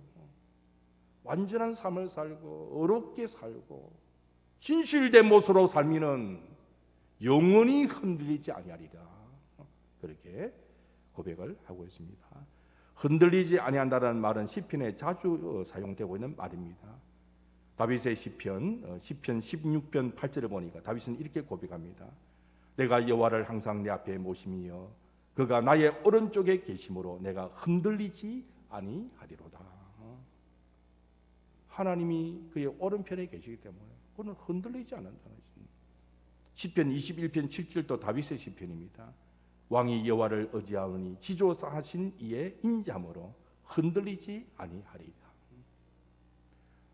Speaker 4: 완전한 삶을 살고 어렵게 살고 진실된 모습으로 살면은 영원히 흔들리지 아니하리라. 그렇게 고백을 하고 있습니다. 흔들리지 아니한다는 말은 시편에 자주 사용되고 있는 말입니다. 다윗의 시편 16편 8절을 보니까 다윗은 이렇게 고백합니다. 내가 여호와를 항상 내 앞에 모심이여 그가 나의 오른쪽에 계심으로 내가 흔들리지 아니하리로다. 하나님이 그의 오른편에 계시기 때문에 그는 흔들리지 않는다는 것입니다. 시편 21편 7절도 다윗의 시편입니다. 왕이 여호와를 의지하오니 지조하신 이의 인자함으로 흔들리지 아니하리라.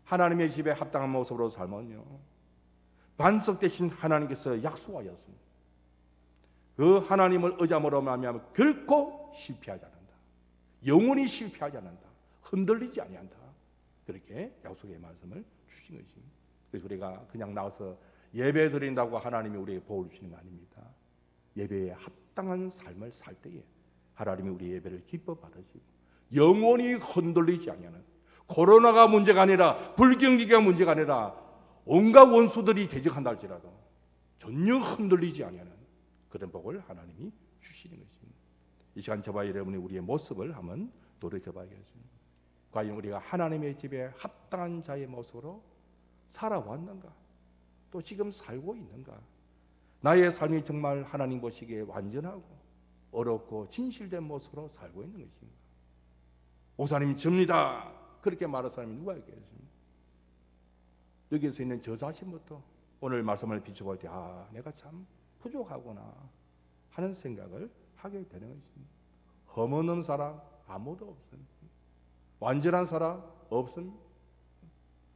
Speaker 4: 하나님의 집에 합당한 모습으로 살면요, 반석 대신 하나님께서 약속하였습니다. 그 하나님을 의지함으로 말미암아 결코 실패하지 않는다. 영원히 실패하지 않는다. 흔들리지 아니한다. 그렇게 약속의 말씀을 주신 것입니다. 그래서 우리가 그냥 나와서 예배 드린다고 하나님이 우리에게 복을 주시는 거 아닙니다. 예배에 합당한 삶을 살 때에 하나님이 우리 예배를 기뻐 받으시고 영원히 흔들리지 아니하는, 코로나가 문제가 아니라 불경기가 문제가 아니라 온갖 원수들이 대적한다 할지라도 전혀 흔들리지 아니하는 그런 복을 하나님이 주시는 것입니다. 이 시간 저와 여러분이 우리의 모습을 한번 돌이켜봐야겠습니다. 과연 우리가 하나님의 집에 합당한 자의 모습으로 살아왔는가? 또 지금 살고 있는가? 나의 삶이 정말 하나님 보시기에 완전하고 어렵고 진실된 모습으로 살고 있는 것입니다. 목사님 접니다. 그렇게 말할 사람이 누가 있겠습니까? 여기서 있는 저 자신부터 오늘 말씀을 비춰볼 때 내가 참 부족하구나 하는 생각을 하게 되는 것입니다. 흠없는 사람 아무도 없습니다. 완전한 사람 없습니다.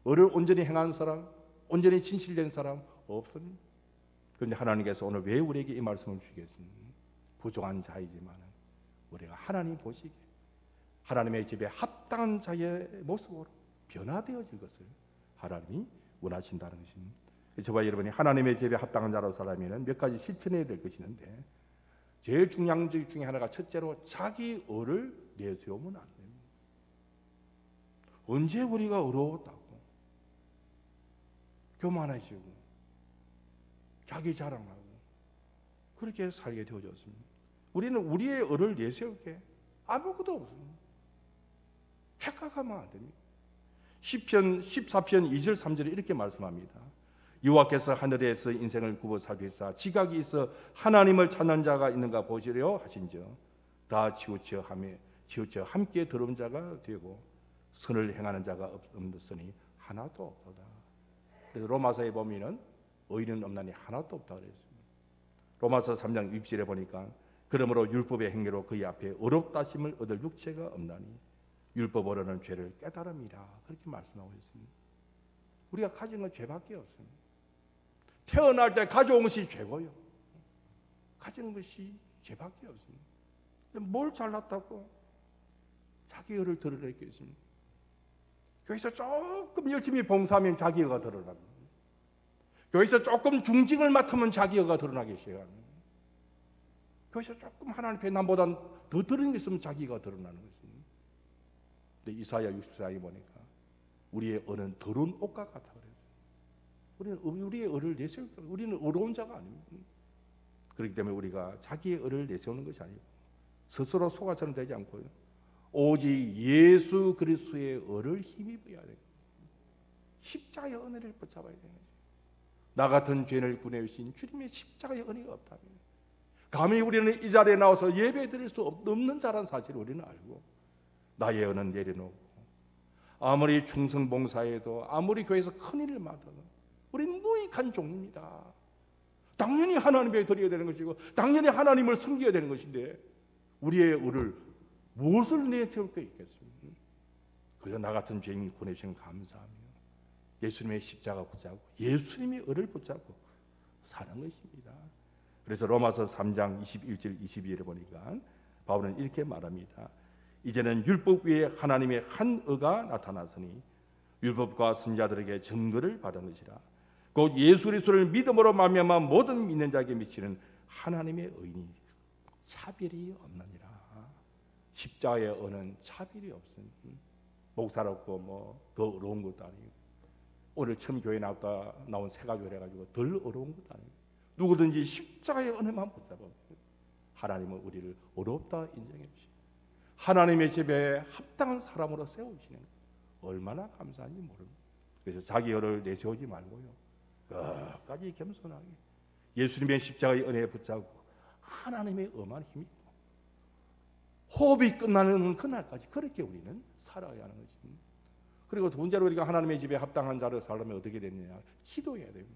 Speaker 4: 의를 온전히 행한 사람, 온전히 진실된 사람 없습니다. 그런데 하나님께서 오늘 왜 우리에게 이 말씀을 주시겠습니까? 부족한 자이지만 우리가 하나님 보시기에 하나님의 집에 합당한 자의 모습으로 변화되어질 것을 하나님이 원하신다는 것입니다. 저와 여러분이 하나님의 집에 합당한 자로 살려면 몇 가지 실천해야 될 것이 있는데, 제일 중요한 것 중에 하나가 첫째로 자기 의를 내세우면 안 됩니다. 언제 우리가 의로웠다고 교만해지고 자기 자랑하고 그렇게 살게 되어졌습니다. 우리는 우리의 의를 내세울 게 아무것도 없습니다. 착각하면 안 됩니다. 시편 14편 2절 3절에 이렇게 말씀합니다. 여호와께서 하늘에서 인생을 굽어 살피사 지각이 있어 하나님을 찾는 자가 있는가 보시려 하신즉 다 치우쳐 함께 들어온 자가 되고 선을 행하는 자가 없으니 하나도 없도다. 그래서 로마서에 보면은 의인은 없나니 하나도 없다 그랬습니다. 로마서 3장 6절에 보니까 그러므로 율법의 행위로 그의 앞에 의롭다심을 얻을 육체가 없나니 율법으로는 죄를 깨달음이라 그렇게 말씀하고 있습니다. 우리가 가진 건 죄밖에 없습니다. 태어날 때 가져온 것이 죄고요. 가진 것이 죄밖에 없습니다. 뭘 잘났다고 자기 의를 드러내겠습니까? 교회에서 조금 열심히 봉사하면 자기 의가 드러납니다. 교회에서 조금 중직을 맡으면 자기 의가 드러나기 시작합니다. 교회에서 조금 하나님 앞에 남보다 더 드러는 게 있으면 자기 의가 드러나는 것입니다. 근데 이사야 64에 보니까 우리의 의는 더러운 옷과 같아 그래요. 우리는 우리의 의를 내세울 거예요. 우리는 의로운 자가 아닙니다. 그렇기 때문에 우리가 자기의 의를 내세우는 것이 아니고 스스로 소가처럼 되지 않고요. 오직 예수 그리스도의 의를 힘입어야 돼요. 십자가의 은혜를 붙잡아야 되는 거죠. 나 같은 죄인을 구해주신 주님의 십자가의 은혜가 없다면 감히 우리는 이 자리에 나와서 예배 드릴 수 없는 자라는 사실을 우리는 알고 나의 은은 내려놓고 아무리 충성봉사해도 아무리 교회에서 큰일을 맡아도 우리는 무익한 종입니다. 당연히 하나님께 드려야 되는 것이고 당연히 하나님을 섬겨야 되는 것인데 우리의 의를 무엇을 내세울 게 있겠습니까? 그저 나 같은 죄인이 구해주시는 감사하며 예수님의 십자가 붙잡고 예수님의 의를 붙잡고 사는 것입니다. 그래서 로마서 3장 21절 22절에 보니까 바울은 이렇게 말합니다. 이제는 율법 위에 하나님의 한 의가 나타났으니 율법과 선지자들에게 증거를 받은 것이라. 곧 예수 그리스도를 믿음으로 말미암아 모든 믿는 자에게 미치는 하나님의 의니 차별이 없느니라. 십자가의 의는 차별이 없습니다. 목사롭고 뭐 더 어려운 것도 아니고 오늘 처음 교회 나왔다 나온 새가족을 해가지고 덜 어려운 것도 아니고 누구든지 십자가의 은혜만 붙잡으면 하나님은 우리를 어렵다 인정해 주시고 하나님의 집에 합당한 사람으로 세우시는 얼마나 감사한지 모릅니다. 그래서 자기 의를 내세우지 말고요. 끝까지 겸손하게 예수님의 십자가의 은혜에 붙잡고 하나님의 엄한 힘이 호흡이 끝나는 그날까지 그렇게 우리는 살아야 하는 것입니다. 그리고 두 번째로 우리가 하나님의 집에 합당한 자로 살려면 어떻게 되느냐? 기도해야 됩니다.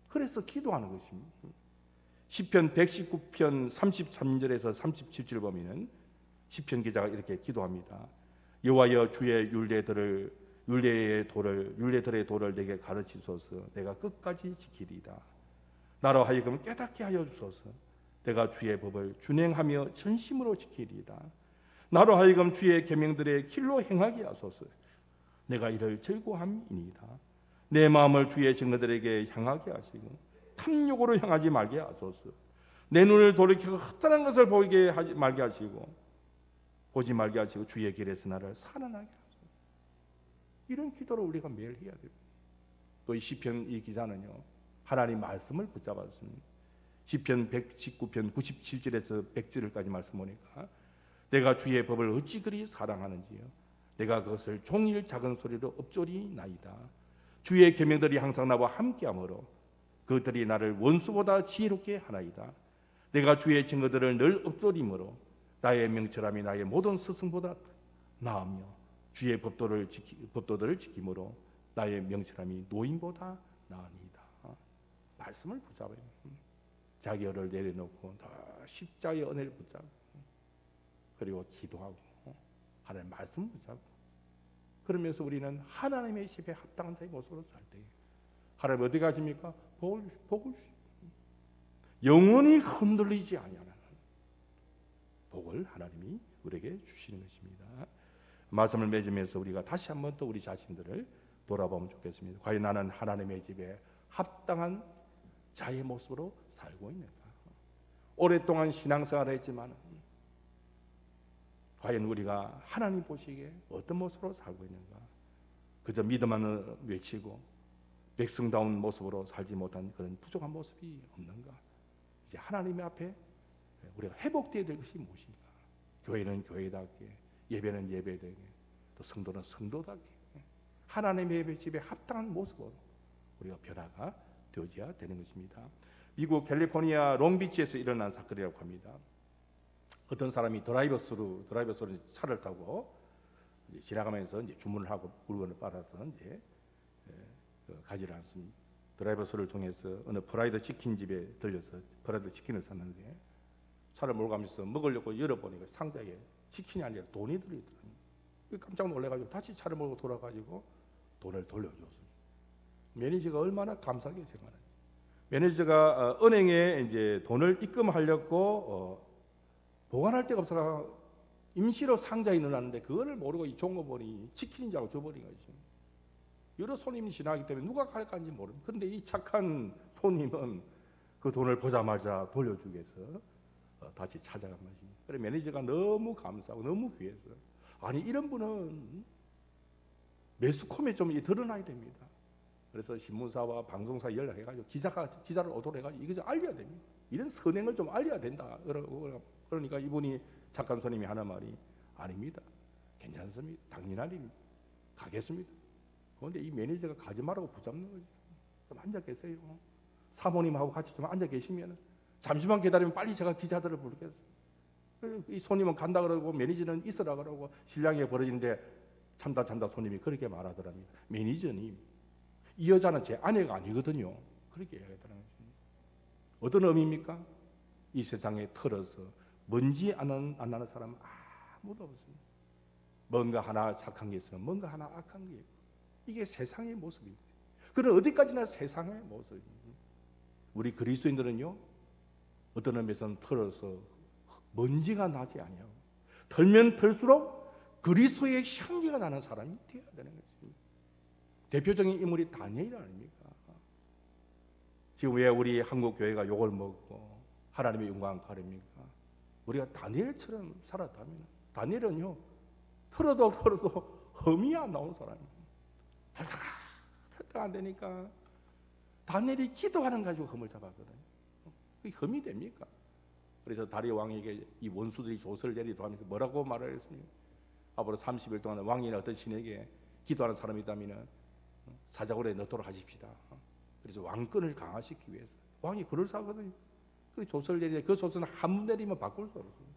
Speaker 4: 그래서 기도하는 것입니다. 시편 119편 33절에서 37절 보면은 시편 기자가 이렇게 기도합니다. 여호와여 주의 율례들의 도를 내게 가르치소서. 내가 끝까지 지키리이다. 나로 하여금 깨닫게 하여 주소서. 내가 주의 법을 준행하며 전심으로 지키리이다. 나로 하여금 주의 계명들의 길로 행하게 하소서. 내가 이를 즐거함이니이다. 내 마음을 주의 증거들에게 향하게 하시고 탐욕으로 향하지 말게 하소서. 내 눈을 돌이켜 헛다른 것을 보지 말게 하시고 주의 길에서 나를 살아나게 하소서. 이런 기도를 우리가 매일 해야 됩니다. 또 이 시편 이 기자는요 하나님 말씀을 붙잡았습니다. 시편 119편 97절에서 100절까지 말씀 보니까 내가 주의 법을 어찌 그리 사랑하는지요. 내가 그것을 종일 작은 소리로 읊조리나이다. 주의 계명들이 항상 나와 함께하므로 그들이 나를 원수보다 지혜롭게 하나이다. 내가 주의 증거들을 늘 읊조리므로 나의 명철함이 나의 모든 스승보다 나으며 주의 법도들을 지킴으로 나의 명철함이 노인보다 나으니이다. 말씀을 붙잡아요. 자기 열을 내려놓고 십자가의 은혜를 붙잡고 그리고 기도하고 하나님의 말씀을 붙잡고 그러면서 우리는 하나님의 집에 합당한 자의 모습으로 살 때 하나님 어디 가십니까? 복을 영원히 흔들리지 아니하는 복을 하나님이 우리에게 주시는 것입니다. 말씀을 맺으면서 우리가 다시 한번 또 우리 자신들을 돌아보면 좋겠습니다. 과연 나는 하나님의 집에 합당한 자의 모습으로 살고 있는가? 오랫동안 신앙생활을 했지만 과연 우리가 하나님 보시기에 어떤 모습으로 살고 있는가? 그저 믿음만을 외치고 백성다운 모습으로 살지 못한 그런 부족한 모습이 없는가? 이제 하나님의 앞에 우리가 회복되어야 될 것이 무엇인가? 교회는 교회답게, 예배는 예배되게, 또 성도는 성도답게 하나님의 집에 합당한 모습으로 우리가 변화가 되어야 되는 것입니다. 미국 캘리포니아 롱비치에서 일어난 사건이라고 합니다. 어떤 사람이 드라이버스루 차를 타고 이제 지나가면서 이제 주문을 하고 물건을 빨아서 이제 가지를 않습니다. 드라이버스루를 통해서 어느 프라이드 치킨 집에 들려서 프라이드 치킨을 샀는데 차를 몰고 가면서 먹으려고 열어보니까 상자에 치킨이 아니라 돈이 들어있더라고요. 깜짝 놀래가지고 다시 차를 몰고 돌아가지고 돈을 돌려줬습니다. 매니저가 얼마나 감사하게 생각하는지. 매니저가 은행에 이제 돈을 입금하려고 보관할 데가 없어서 임시로 상자에 넣어놨는데 그거를 모르고 이 종업원이 치킨인 줄 알고 줘버린 거죠. 여러 손님이 지나기 때문에 누가 갈까인지 모릅니다. 그런데 이 착한 손님은 그 돈을 보자마자 돌려주기 위해서 다시 찾아간 것입니다. 그래서 매니저가 너무 감사하고 너무 귀해서 아니 이런 분은 매스컴에 좀 드러나야 됩니다. 그래서 신문사와 방송사 연락해가지고 기자를 오도록 해가지고 이거 좀 알려야 됩니다. 이런 선행을 좀 알려야 된다. 그러니까 이분이 착한 손님이 하는 말이 아닙니다. 괜찮습니다. 당연한 일입니다. 가겠습니다. 그런데 이 매니저가 가지 말라고 붙잡는 거죠. 좀 앉아 계세요. 사모님하고 같이 좀 앉아 계시면 잠시만 기다리면 빨리 제가 기자들을 부르겠어요. 이 손님은 간다 그러고 매니저는 있으라 그러고 신랑이 벌어지는데 참다 손님이 그렇게 말하더랍니다. 매니저님, 이 여자는 제 아내가 아니거든요. 그렇게 얘기하더라고요. 어떤 의미입니까? 이 세상에 털어서 먼지 안 나는 사람은 아무도 없습니다. 뭔가 하나 착한 게 있으면 뭔가 하나 악한 게 있고 이게 세상의 모습입니다. 그럼 어디까지나 세상의 모습입니다. 우리 그리스도인들은요 어떤 의미에서는 털어서 먼지가 나지 아니하고 털면 털수록 그리스도의 향기가 나는 사람이 되어야 되는 것입니다. 대표적인 인물이 다니엘 아닙니까? 지금 왜 우리 한국 교회가 욕을 먹고 하나님의 영광 가립니까? 우리가 다니엘처럼 살았다면 다니엘은요 털어도 흠이 안 나온 사람입니다. 털다가 안 되니까 다니엘이 기도하는 가지고 흠을 잡았거든요. 그게 흠이 됩니까? 그래서 다리오 왕에게 이 원수들이 조서를 내리도록 하면서 뭐라고 말을 했습니까? 앞으로 30일 동안 왕이나 어떤 신에게 기도하는 사람이 있다면 사자굴에 넣도록 하십시다. 그래서 왕권을 강화시키기 위해서 왕이 그럴싸하거든요. 그 조서를 내리는데 그 조서는 한 번 내리면 바꿀 수 없습니다.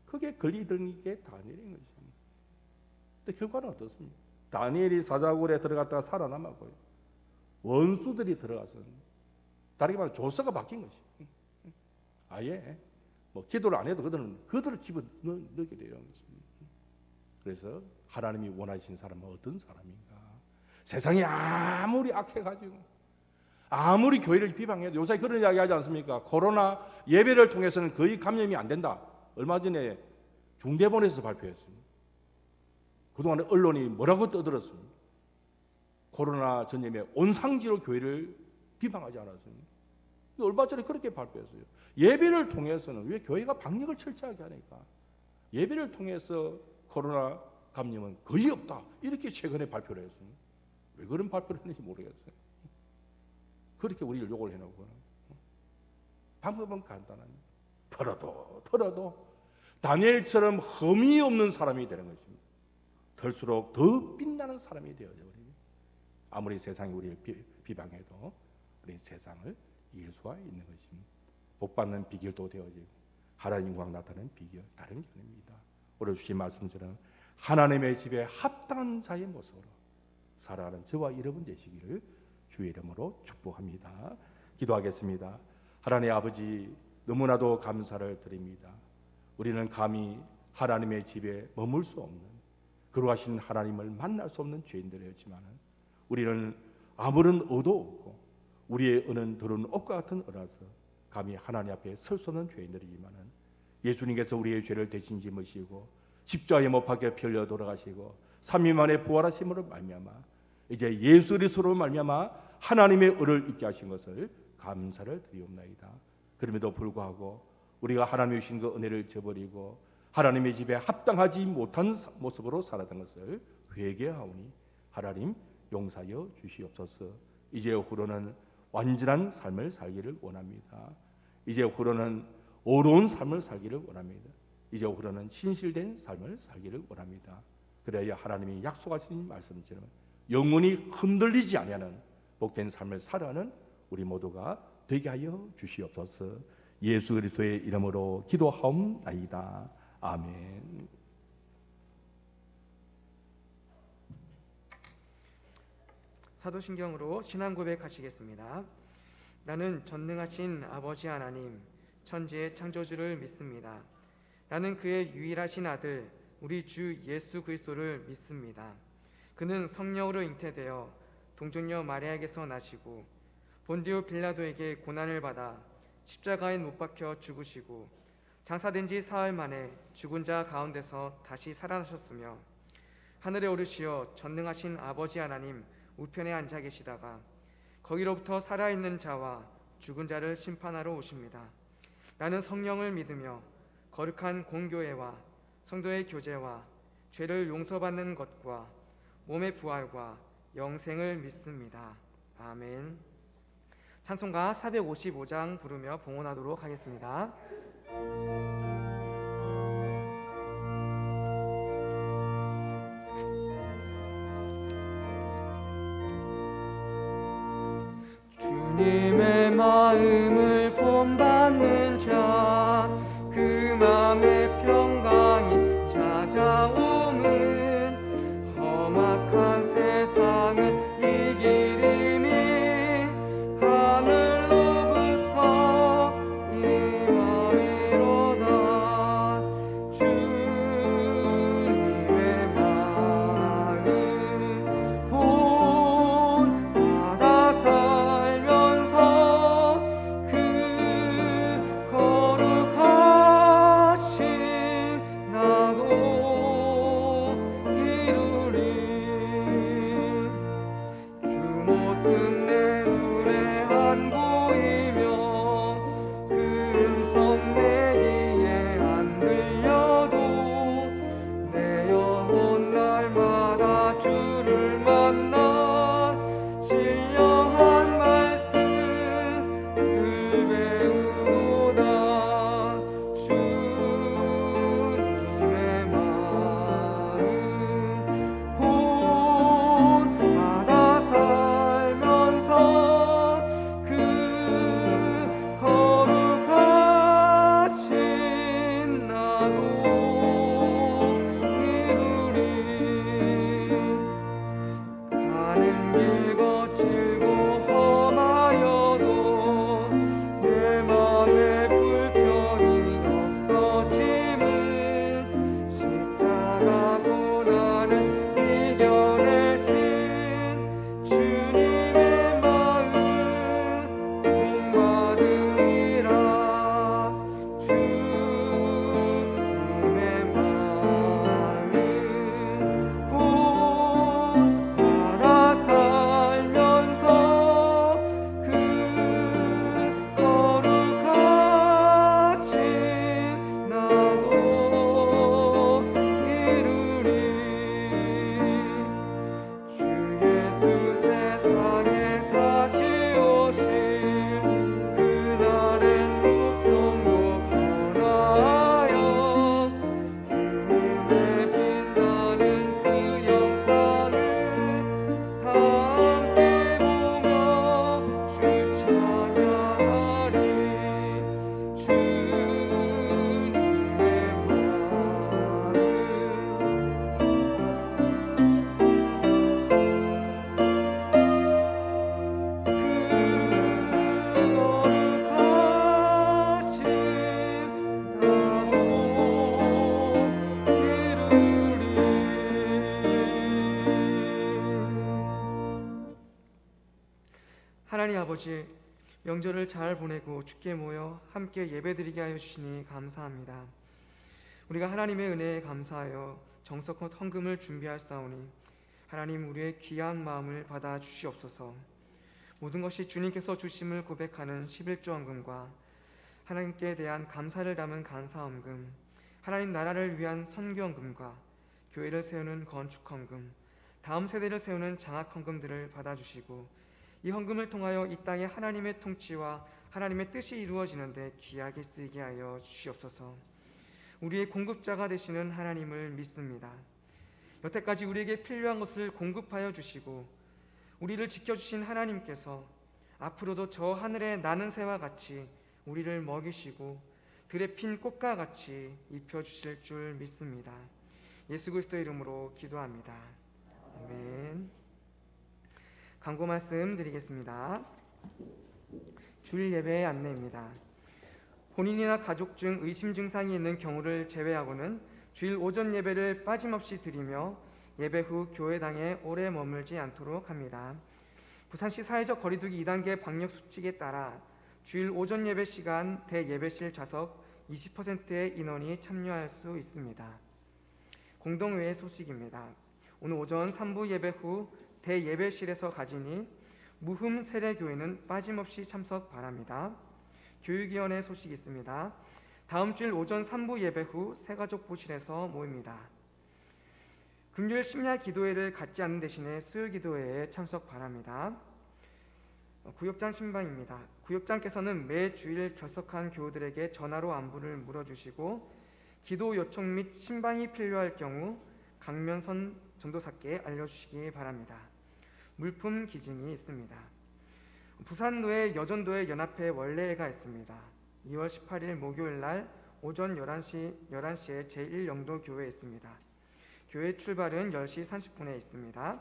Speaker 4: 그게 권리들인 게 다니엘인 것입니다. 근데 결과는 어떻습니까? 다니엘이 사자굴에 들어갔다가 살아남았고요. 원수들이 들어가서 다르게 말하면 조서가 바뀐 것이. 아예 뭐 기도를 안 해도 그들을 집어 넣게 되는 것입니다. 그래서 하나님이 원하시는 사람은 어떤 사람인가? 세상이 아무리 악해가지고 아무리 교회를 비방해도 요새 그런 이야기 하지 않습니까? 코로나 예배를 통해서는 거의 감염이 안 된다. 얼마 전에 중대본에서 발표했습니다. 그동안 언론이 뭐라고 떠들었습니까? 코로나 전염에 온상지로 교회를 비방하지 않았습니까? 얼마 전에 그렇게 발표했어요. 예배를 통해서는 왜 교회가 방역을 철저하게 하니까 예배를 통해서 코로나 감염은 거의 없다. 이렇게 최근에 발표를 했습니다. 왜 그런 발표를 했는지 모르겠어요. 그렇게 우리를 욕을 해놓고 방법은 간단합니다. 털어도 다니엘처럼 흠이 없는 사람이 되는 것입니다. 털수록 더 빛나는 사람이 되어져 버립니다. 아무리 세상이 우리를 비방해도 우리 세상을 이길 수가 있는 것입니다. 복받는 비결도 되어지고 하나님 영광 나타내는 비결 다른 견입니다. 오늘 주신 말씀처럼 하나님의 집에 합당한 자의 모습으로 살아가는 저와 여러분 되시기를 주의 이름으로 축복합니다. 기도하겠습니다. 하나님 아버지, 너무나도 감사를 드립니다. 우리는 감히 하나님의 집에 머물 수 없는, 거룩하신 하나님을 만날 수 없는 죄인들이었지만 우리는 아무런 의도 없고 우리의 은은 더러운 옷과 같은 은라서 감히 하나님 앞에 설 수 없는 죄인들이지만 예수님께서 우리의 죄를 대신 짊으시고 십자가에 못 박혀 pier려 돌아가시고 3일 만에 부활하심으로 말미암아 이제 예수 그리스도로 말미암아 하나님의 의를 입게 하신 것을 감사를 드리옵나이다. 그럼에도 불구하고 우리가 하나님의 주신 그 은혜를 저버리고 하나님의 집에 합당하지 못한 모습으로 살았던 것을 회개하오니 하나님 용서하여 주시옵소서. 이제 후로는 완전한 삶을 살기를 원합니다. 이제 후로는 어려운 삶을 살기를 원합니다. 이제 후로는 신실된 삶을 살기를 원합니다. 그래야 하나님이 약속하신 말씀처럼 영원히 흔들리지 아니하는 복된 삶을 살아가는 우리 모두가 되게 하여 주시옵소서. 예수 그리스도의 이름으로 기도하옵나이다. 아멘.
Speaker 1: 사도신경으로 신앙 고백하시겠습니다. 나는 전능하신 아버지 하나님, 천지의 창조주를 믿습니다. 나는 그의 유일하신 아들 우리 주 예수 그리스도를 믿습니다. 그는 성령으로 잉태되어 동정녀 마리아에게서 나시고 본디오 빌라도에게 고난을 받아 십자가에 못 박혀 죽으시고 장사된 지 사흘 만에 죽은 자 가운데서 다시 살아나셨으며 하늘에 오르시어 전능하신 아버지 하나님 우편에 앉아 계시다가 거기로부터 살아있는 자와 죽은 자를 심판하러 오십니다. 나는 성령을 믿으며 거룩한 공교회와 성도의 교제와 죄를 용서받는 것과 몸의 부활과 영생을 믿습니다. 아멘. 찬송가 455장 부르며 봉헌하도록 하겠습니다. 주님의 마음을 본받는 자, 그 마음의 평강이 찾아오는 험악한 세상을 이기리니 하늘로부터 임함이로다. 주님의 마음 본받아 살면서 그 거룩하신 나도 이루리. 주 모습 내 눈에 안 보이며 그 음성 내 귀에 안 들려도 내 영혼 날마다 주를 만나 신령한 말씀 늘 배우도다. 주님의 마음 본받아 살면서 그 하나님 아버지, 명절을 잘 보내고 주께 모여 함께 예배드리게 하여 주시니 감사합니다. 우리가 하나님의 은혜에 감사하여 정성껏 헌금을 준비할사오니 하나님, 우리의 귀한 마음을 받아 주시옵소서. 모든 것이 주님께서 주심을 고백하는 11조 헌금과 하나님께 대한 감사를 담은 감사헌금, 하나님 나라를 위한 선교헌금과 교회를 세우는 건축헌금, 다음 세대를 세우는 장학헌금들을 받아주시고 이 헌금을 통하여 이 땅에 하나님의 통치와 하나님의 뜻이 이루어지는데 귀하게 쓰이게 하여 주시옵소서. 우리의 공급자가 되시는 하나님을 믿습니다. 여태까지 우리에게 필요한 것을 공급하여 주시고 우리를 지켜주신 하나님께서 앞으로도 저 하늘에 나는 새와 같이 우리를 먹이시고 들에 핀 꽃과 같이 입혀주실 줄 믿습니다. 예수 그리스도의 이름으로 기도합니다. 아멘. 광고 말씀 드리겠습니다. 주일 예배의 안내입니다. 본인이나 가족 중 의심 증상이 있는 경우를 제외하고는 주일 오전 예배를 빠짐없이 드리며 예배 후 교회당에 오래 머물지 않도록 합니다. 부산시 사회적 거리두기 2단계 방역 수칙에 따라 주일 오전 예배 시간 대예배실 좌석 20%의 인원이 참여할 수 있습니다. 공동회의 소식입니다. 오늘 오전 3부 예배 후 대예배실에서 가지니 무흠 세례교회는 빠짐없이 참석 바랍니다. 교육위원회 소식이 있습니다. 다음 주일 오전 3부 예배 후 새가족부실에서 모입니다. 금요일 심야 기도회를 갖지 않는 대신에 수요 기도회에 참석 바랍니다. 구역장 신방입니다. 구역장께서는 매 주일 결석한 교우들에게 전화로 안부를 물어주시고 기도 요청 및 신방이 필요할 경우 강면선 전도사께 알려주시기 바랍니다. 물품 기증이 있습니다. 부산노회 여전도회 연합회 원래회가 있습니다. 2월 18일 목요일 날 오전 11시에 제1영도 교회에 있습니다. 교회 출발은 10시 30분에 있습니다.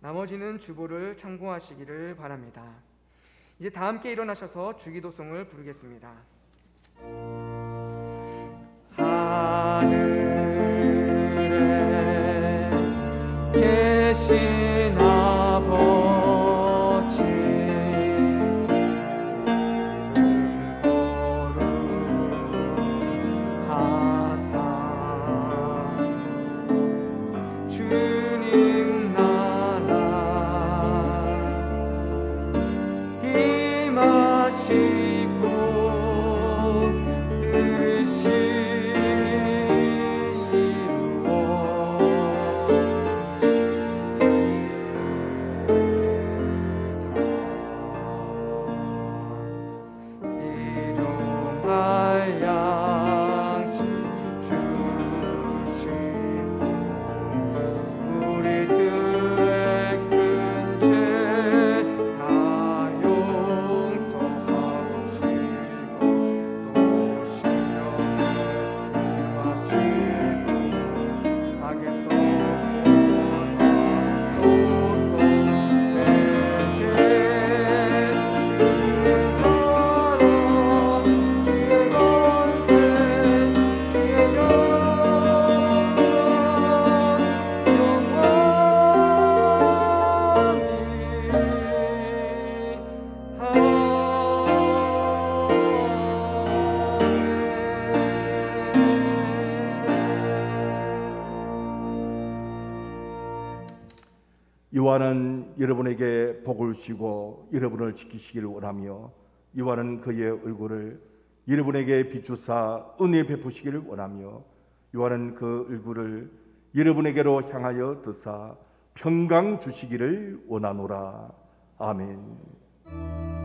Speaker 1: 나머지는 주보를 참고하시기를 바랍니다. 이제 다 함께 일어나셔서 주기도송을 부르겠습니다. 하늘에 계신 아버지, 이름 거룩하사 주님 나라 임하시고 뜻이
Speaker 4: 요한은 여러분에게 복을 주시고 여러분을 지키시기를 원하며 요한은 그의 얼굴을 여러분에게 비추사 은혜 베푸시기를 원하며 요한은 그 얼굴을 여러분에게로 향하여 드사 평강 주시기를 원하노라. 아멘.